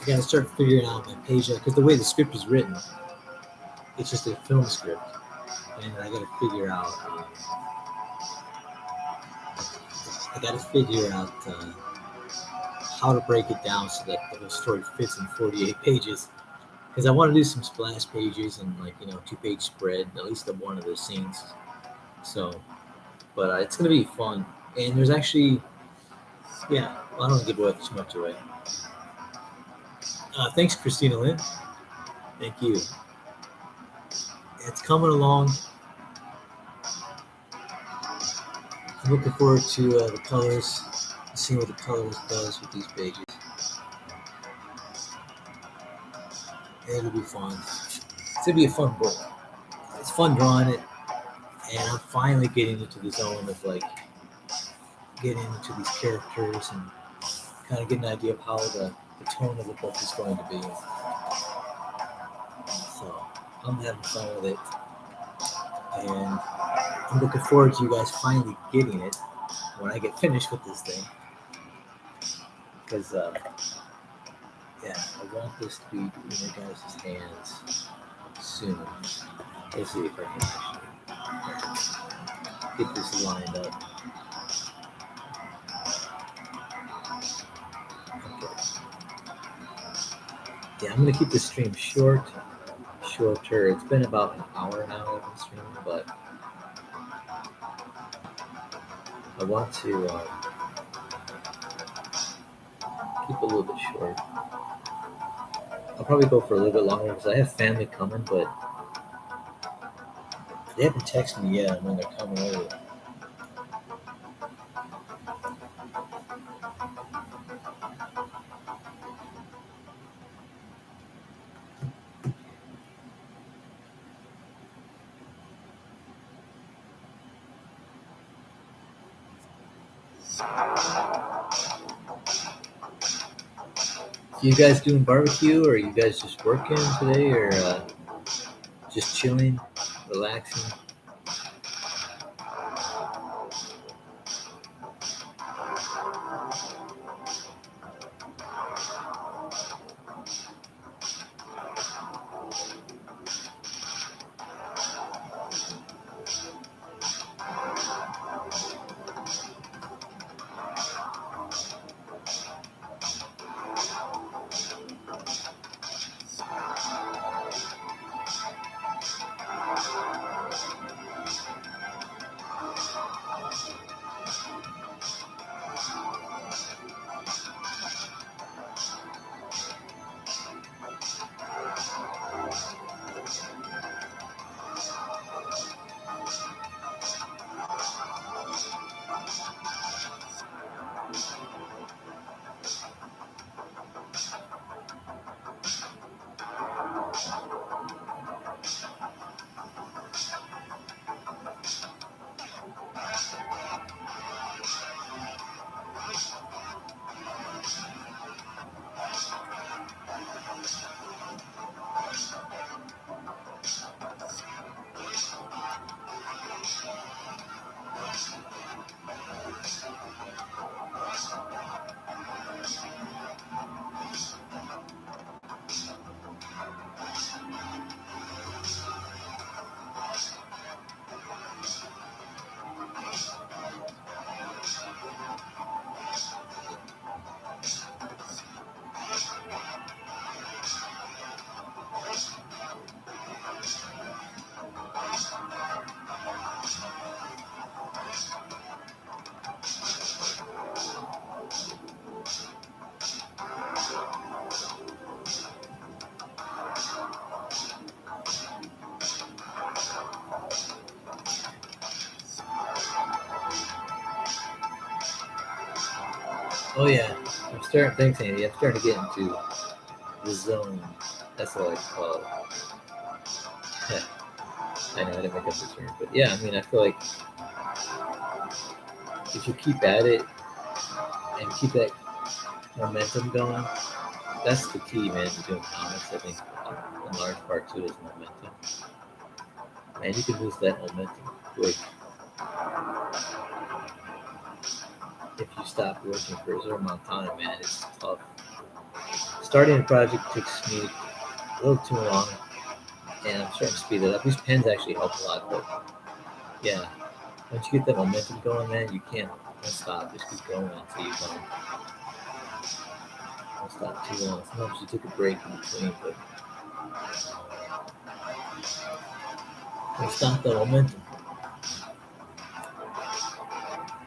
I gotta start figuring out my page because the way the script is written, it's just a film script, and I gotta figure out. I gotta figure out how to break it down so that the whole story fits in 48 pages. Because I want to do some splash pages and 2-page spread, at least of one of the scenes. So, but it's gonna be fun. And there's actually, yeah, well, I don't give away too much away. Thanks, Christina Lynn. Thank you. It's coming along. I'm looking forward to the colors, seeing what the colors does with these pages. It'll be fun. It's gonna be a fun book. It's fun drawing it, and I'm finally getting into the zone of getting into these characters and kind of getting an idea of how the tone of the book is going to be. So I'm having fun with it, and I'm looking forward to you guys finally getting it when I get finished with this thing. Because yeah, I want this to be in your guys' hands soon. Let's see if I can get this lined up. Okay. Yeah, I'm gonna keep the stream shorter. It's been about an hour now I've been streaming, but I want to keep it a little bit short. I'll probably go for a little bit longer because I have family coming, but they haven't texted me yet when they're coming over. You guys doing barbecue, or are you guys just working today, or just chilling, relaxing? Oh yeah, I'm starting. Thanks, Andy. I'm starting to get into the zone. That's what I call it. I know I didn't make up the term, but yeah, I mean, I feel like if you keep at it and keep that momentum going, that's the key, man, to doing comics. I think in large part too is momentum. Man, you can lose that momentum quick if you stop working for a certain amount of time, man. It's tough. Starting a project takes me a little too long, and I'm starting to speed it up. These pens actually help a lot, but yeah, once you get that momentum going, man, you can't stop. Just keep going until you don't stop too long. Sometimes you take a break in between, but don't stop that momentum.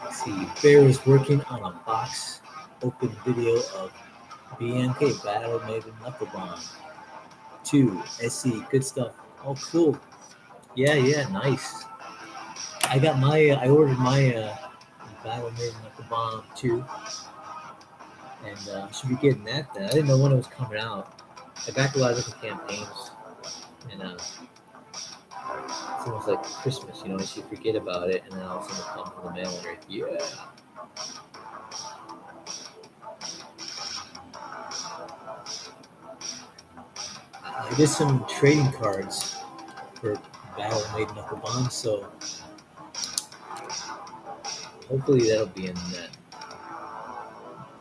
Let's see, Bear is working on a box open video of BNK Battle Maven Knuckle Bomb 2 SC. Good stuff. Oh, cool. Yeah, nice. I ordered my Battle Maven Knuckle Bomb 2, and I should be getting that then. I didn't know when it was coming out. I backed a lot of different campaigns, and it's almost like Christmas, you know, you forget about it, and then all of a sudden it comes in the mail, and you're like, yeah. I did some trading cards for Battle Made Knuckle Bomb, so hopefully that'll be in that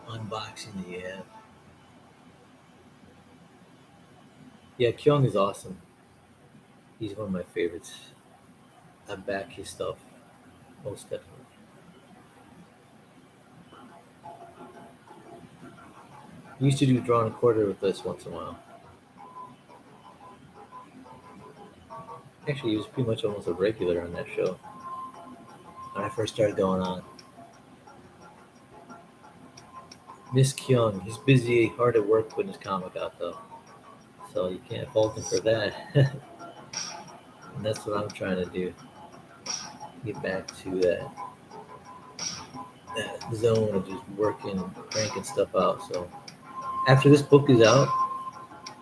unboxing that you have. Yeah, Kyung is awesome. He's one of my favorites. I back his stuff, most definitely. He used to do Drawn a Quarter with us once in a while. Actually, he was pretty much almost a regular on that show when I first started going on. Miss Kyung, he's busy, hard at work putting his comic out though, so you can't fault him for that. And that's what I'm trying to do. Get back to that zone of just working, cranking stuff out. So after this book is out,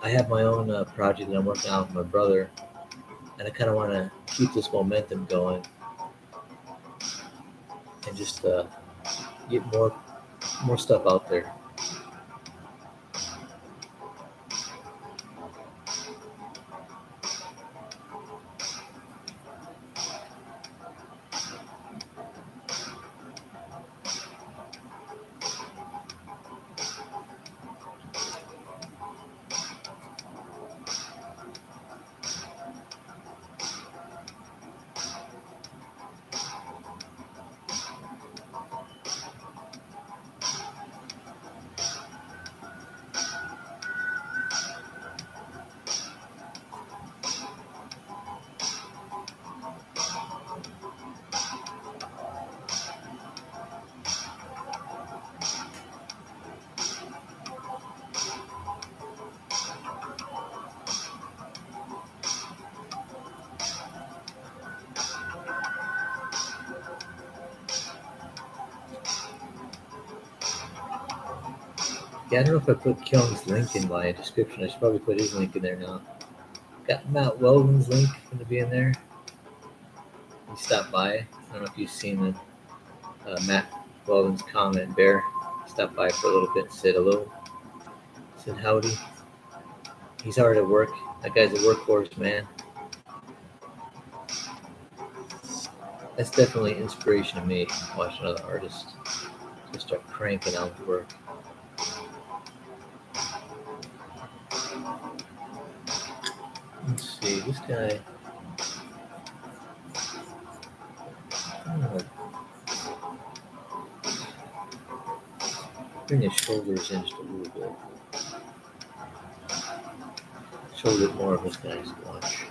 I have my own project that I'm working on with my brother, and I kind of want to keep this momentum going and just get more stuff out there. Yeah, I don't know if I put Kyung's link in my description. I should probably put his link in there now. Got Matt Weldon's link going to be in there. He stopped by. I don't know if you've seen Matt Weldon's comment. Bear stopped by for a little bit and said hello, said howdy. He's hard at work. That guy's a workhorse, man. That's definitely inspiration to me, watching other artists just start cranking out the work. Let's see, this guy. Bring his shoulders in just a little bit. Show a bit more of this guy's watch.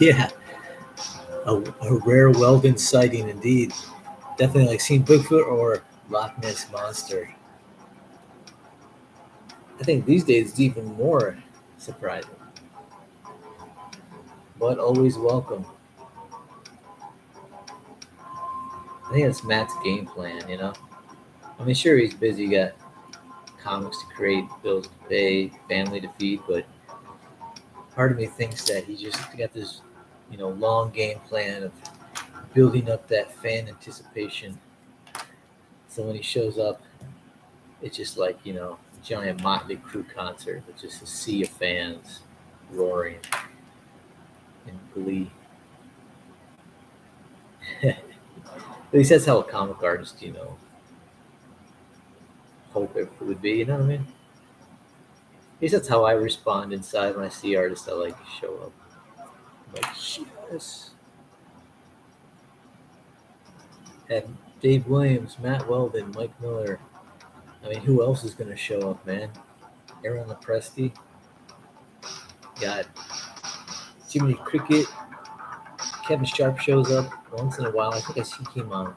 Yeah, a rare Weldon sighting indeed. Definitely like seeing Bigfoot or Loch Ness Monster. I think these days it's even more surprising, but always welcome. I think that's Matt's game plan, you know? I mean, sure, he's busy, got comics to create, bills to pay, family to feed, but part of me thinks that he just got this, long game plan of building up that fan anticipation. So when he shows up, it's just like, giant Motley Crue concert with just a sea of fans roaring in glee. At least that's how a comic artist, hope it would be, you know what I mean? At least that's how I respond inside when I see artists I like show up. I'm like, yes. And Dave Williams, Matt Weldon, Mike Miller. I mean, who else is going to show up, man? Aaron Lepresti. Got Jiminy Cricket. Kevin Sharp shows up once in a while. I think I see him on.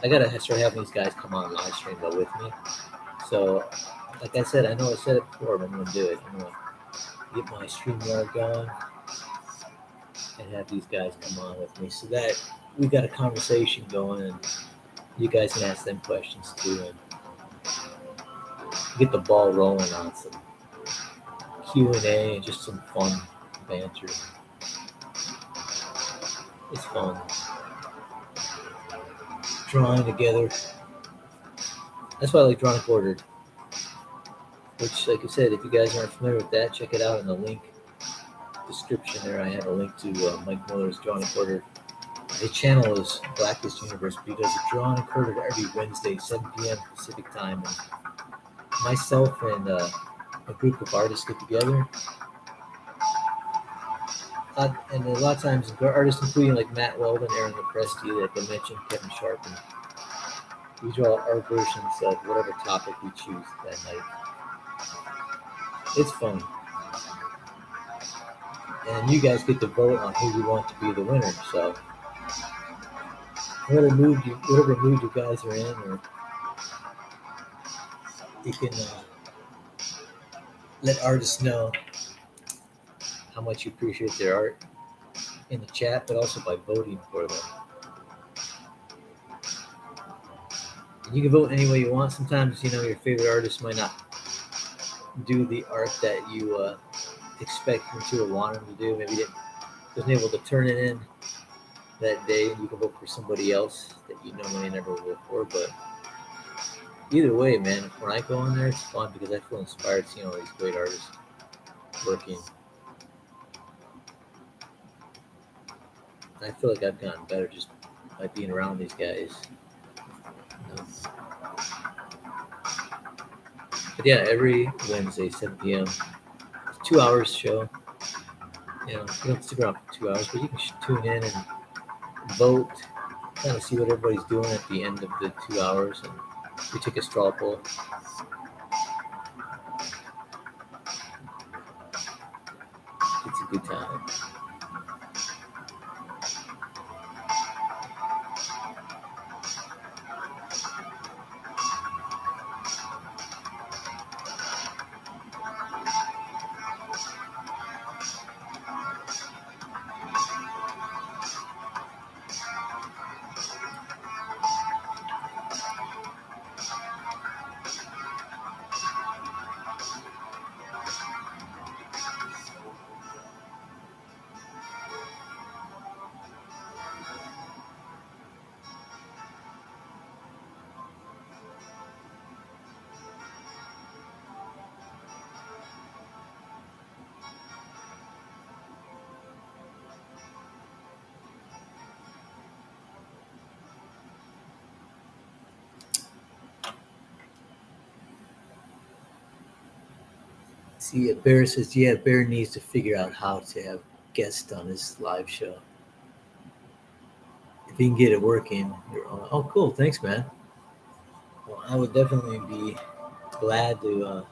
I gotta start having these guys come on live stream though with me. So, like I said, I know I said it before, but I'm gonna do it. I'm gonna get my StreamYard going and have these guys come on with me so that we got a conversation going and you guys can ask them questions too and get the ball rolling on some Q&A and just some fun banter. It's fun drawing together. That's why I like drawing quartered. Which, like I said, if you guys aren't familiar with that, check it out in the link description there. I have a link to Mike Miller's Drawing and Quartered. His channel is Blacklist Universe, but he does a Drawing and Quartered every Wednesday, 7 p.m. Pacific time. And myself and a group of artists get together. And a lot of times, artists including like Matt Weldon, Aaron Lepresti, like I mentioned, Kevin Sharp, and we draw our versions of whatever topic we choose that night. It's fun. And you guys get to vote on who you want to be the winner. So whatever mood you guys are in, or you can let artists know how much you appreciate their art in the chat, but also by voting for them. And you can vote any way you want. Sometimes, your favorite artist might not do the art that you expect them to or want them to do. Maybe they wasn't able to turn it in that day. You can vote for somebody else that you normally never vote for. But either way, man, when I go in there, it's fun because I feel inspired seeing all these great artists working. I feel like I've gotten better just by being around these guys. But yeah, every Wednesday, 7 p.m. 2 hours show. You don't stick around for 2 hours, but you can tune in and vote, kind of see what everybody's doing at the end of the 2 hours, and we take a straw poll. It's a good time. See, Bear says, yeah, Bear needs to figure out how to have guests on his live show. If he can get it working, you're on. Oh, cool. Thanks, man. Well, I would definitely be glad to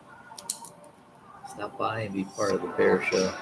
stop by and be part of the bear show.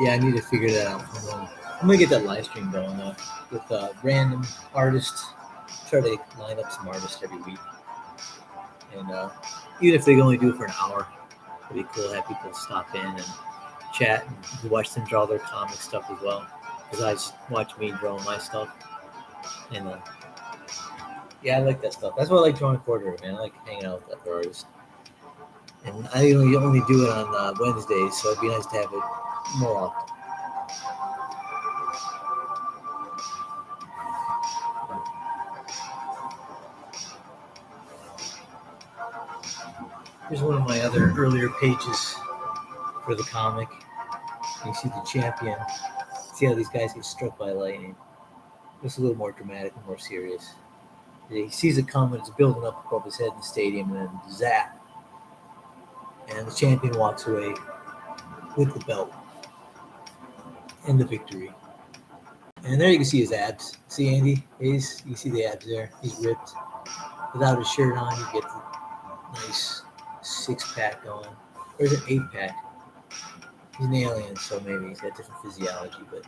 Yeah, I need to figure that out. I'm gonna get that live stream going with random artists. Try to line up some artists every week, and even if they only do it for an hour, it'd be cool to have people stop in and chat and watch them draw their comic stuff as well. Because I just watch me draw my stuff, and yeah, I like that stuff. That's why I like drawing quarter, man. I like hanging out with other artists, and I only do it on Wednesdays, so it'd be nice to have it more often. Here's one of my other earlier pages for the comic. You see the champion. See how these guys get struck by lightning. It's a little more dramatic and more serious. He sees it coming, it's building up above his head in the stadium, and then zap. And the champion walks away with the belt and the victory. And there you can see his abs. See, Andy? You see the abs there. He's ripped. Without his shirt on, you get the nice 6-pack going. Or is it 8-pack? He's an alien, so maybe he's got different physiology. But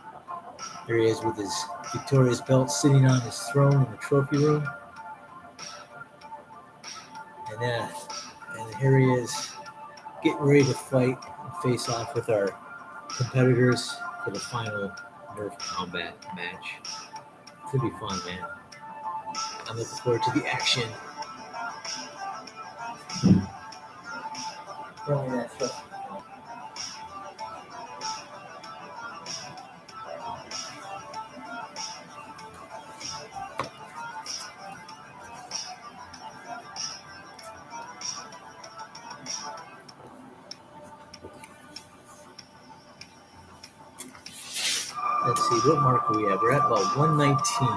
there he is with his victorious belt sitting on his throne in the trophy room. And here he is getting ready to fight and face off with our competitors for the final NERF combat match. It's gonna be fun, man. I'm looking forward to the action. Throwing that stuff. Let's see, what mark are we at? We're at about 119.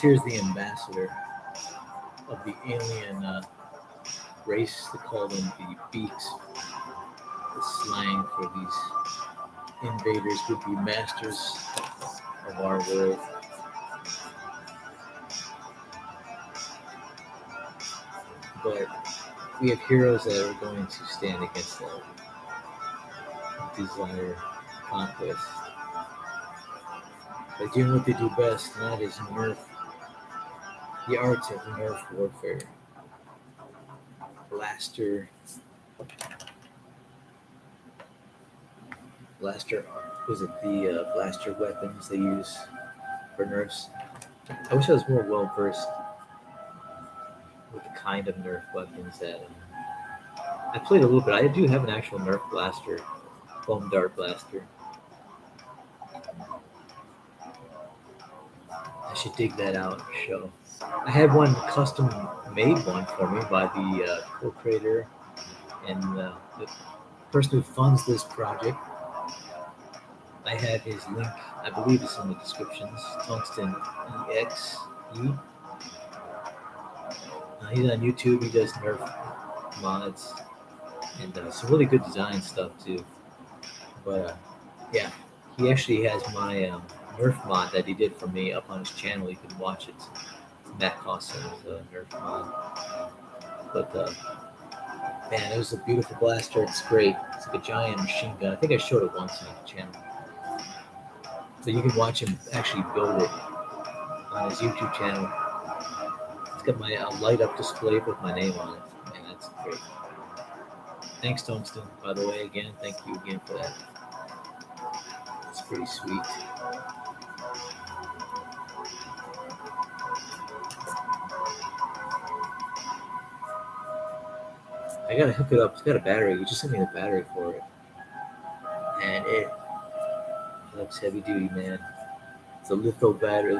Here's the ambassador of the alien race. They call them the Beaks. The slang for these invaders would be masters of our world. But we have heroes that are going to stand against that desire, conquest, by doing what they do best, and that is NERF, the art of NERF warfare. Blaster, was it the blaster weapons they use for NERFs? I wish I was more well versed with the kind of NERF weapons that I played a little bit. I do have an actual NERF blaster, foam dart blaster. I should dig that out and show. I had one custom made one for me by the co-creator and the person who funds this project. I have his link, I believe it's in the descriptions, Tungsten EXE. He's on YouTube, he does NERF mods, and some really good design stuff too. But yeah, he actually has my NERF mod that he did for me up on his channel. You can watch it. Matt Costin's NERF mod. But man, it was a beautiful blaster. It's great. It's like a giant machine gun. I think I showed it once on the channel. So you can watch him actually build it on his YouTube channel. It's got my light up display with my name on it. Man, that's great. Thanks, Tungsten, by the way, again. Thank you again for that. It's pretty sweet. I gotta hook it up. It's got a battery. You just sent me the battery for it, and it looks heavy duty, man. It's a lithium battery.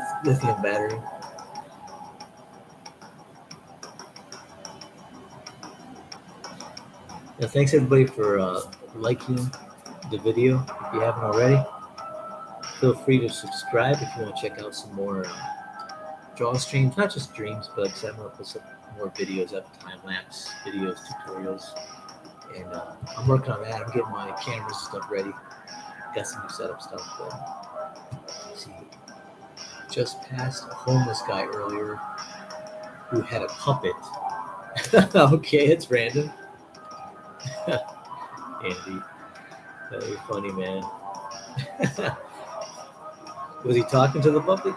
Yeah, thanks everybody for liking the video. If you haven't already, feel free to subscribe if you want to check out some more Drawstreams, not just streams, but like I said, I'm gonna put some more videos up, time lapse videos, tutorials, and I'm working on that. I'm getting my cameras and stuff ready. Got some new setup stuff. But let's see, just passed a homeless guy earlier who had a puppet. Okay, it's random. Andy, that'd be funny, man. Was he talking to the puppet?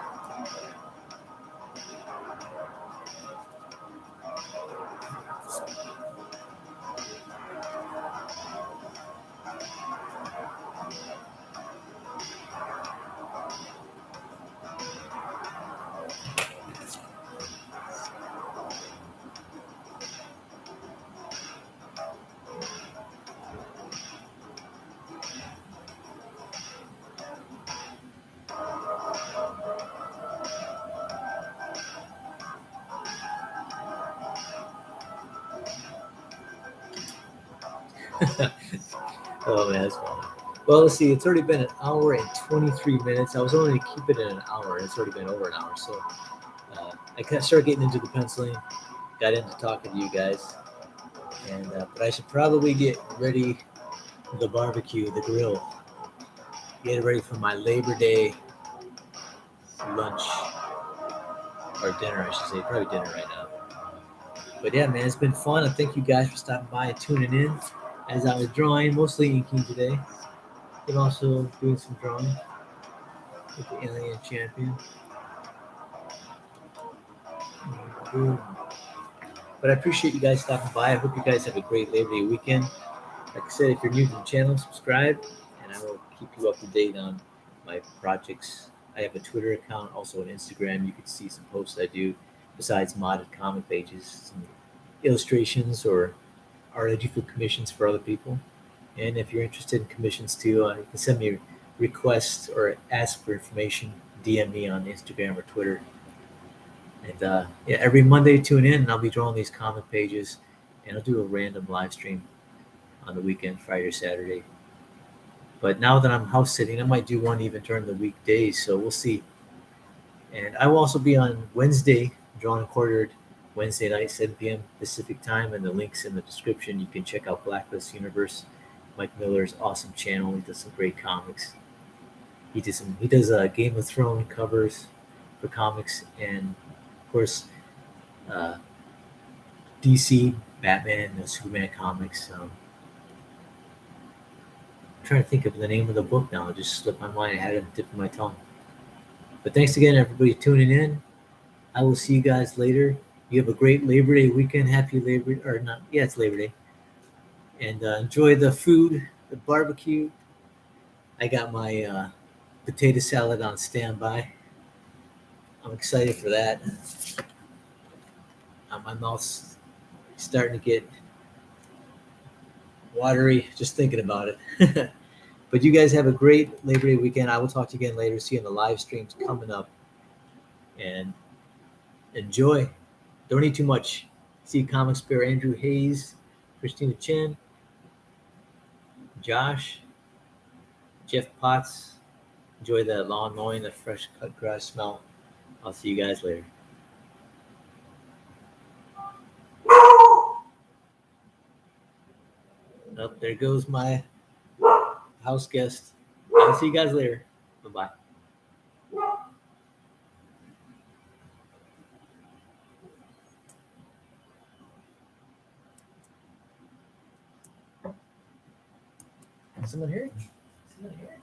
Oh man, that's funny. Well, let's see. It's already been an hour and 23 minutes. I was only keeping it an hour. It's already been over an hour. So I kind of started getting into the penciling, got into talking to you guys, and but I should probably get ready the barbecue, the grill, get ready for my Labor Day lunch or dinner, I should say. Probably dinner right now. But yeah, man, it's been fun. And thank you guys for stopping by and tuning in. As I was drawing, mostly inking today, but also doing some drawing with the Alien Champion. But I appreciate you guys stopping by. I hope you guys have a great Labor Day weekend. Like I said, if you're new to the channel, subscribe, and I will keep you up to date on my projects. I have a Twitter account, also on Instagram. You can see some posts I do besides modded comic pages, some illustrations or art I do for commissions for other people. And if you're interested in commissions too, you can send me requests or ask for information. DM me on Instagram or Twitter. And yeah, every Monday, tune in, and I'll be drawing these comic pages, and I'll do a random live stream on the weekend, Friday or Saturday. But now that I'm house sitting, I might do one even during the weekdays, so we'll see. And I will also be on Wednesday, drawn and quartered Wednesday night, 7 p.m. Pacific time, and the link's in the description. You can check out Blacklist Universe, Mike Miller's awesome channel. He does some great comics. He does Game of Thrones covers for comics, and of course DC, Batman, Superman comics. I'm trying to think of the name of the book now. It just slipped my mind. I had it on the tip of my tongue. But thanks again, everybody, tuning in. I will see you guys later. You have a great Labor Day weekend. Happy Labor, or not? Yeah, it's Labor Day. And enjoy the food, the barbecue. I got my potato salad on standby. I'm excited for that. My mouth's starting to get watery just thinking about it. But you guys have a great Labor Day weekend. I will talk to you again later. See you in the live streams coming up. And enjoy. Don't eat too much. See Comic Spare Andrew Hayes, Christina Chen, Josh, Jeff Potts. Enjoy that lawn mowing, the fresh cut grass smell. I'll see you guys later. Oh, there goes my house guest. I'll see you guys later. Bye-bye. Someone here? Someone here?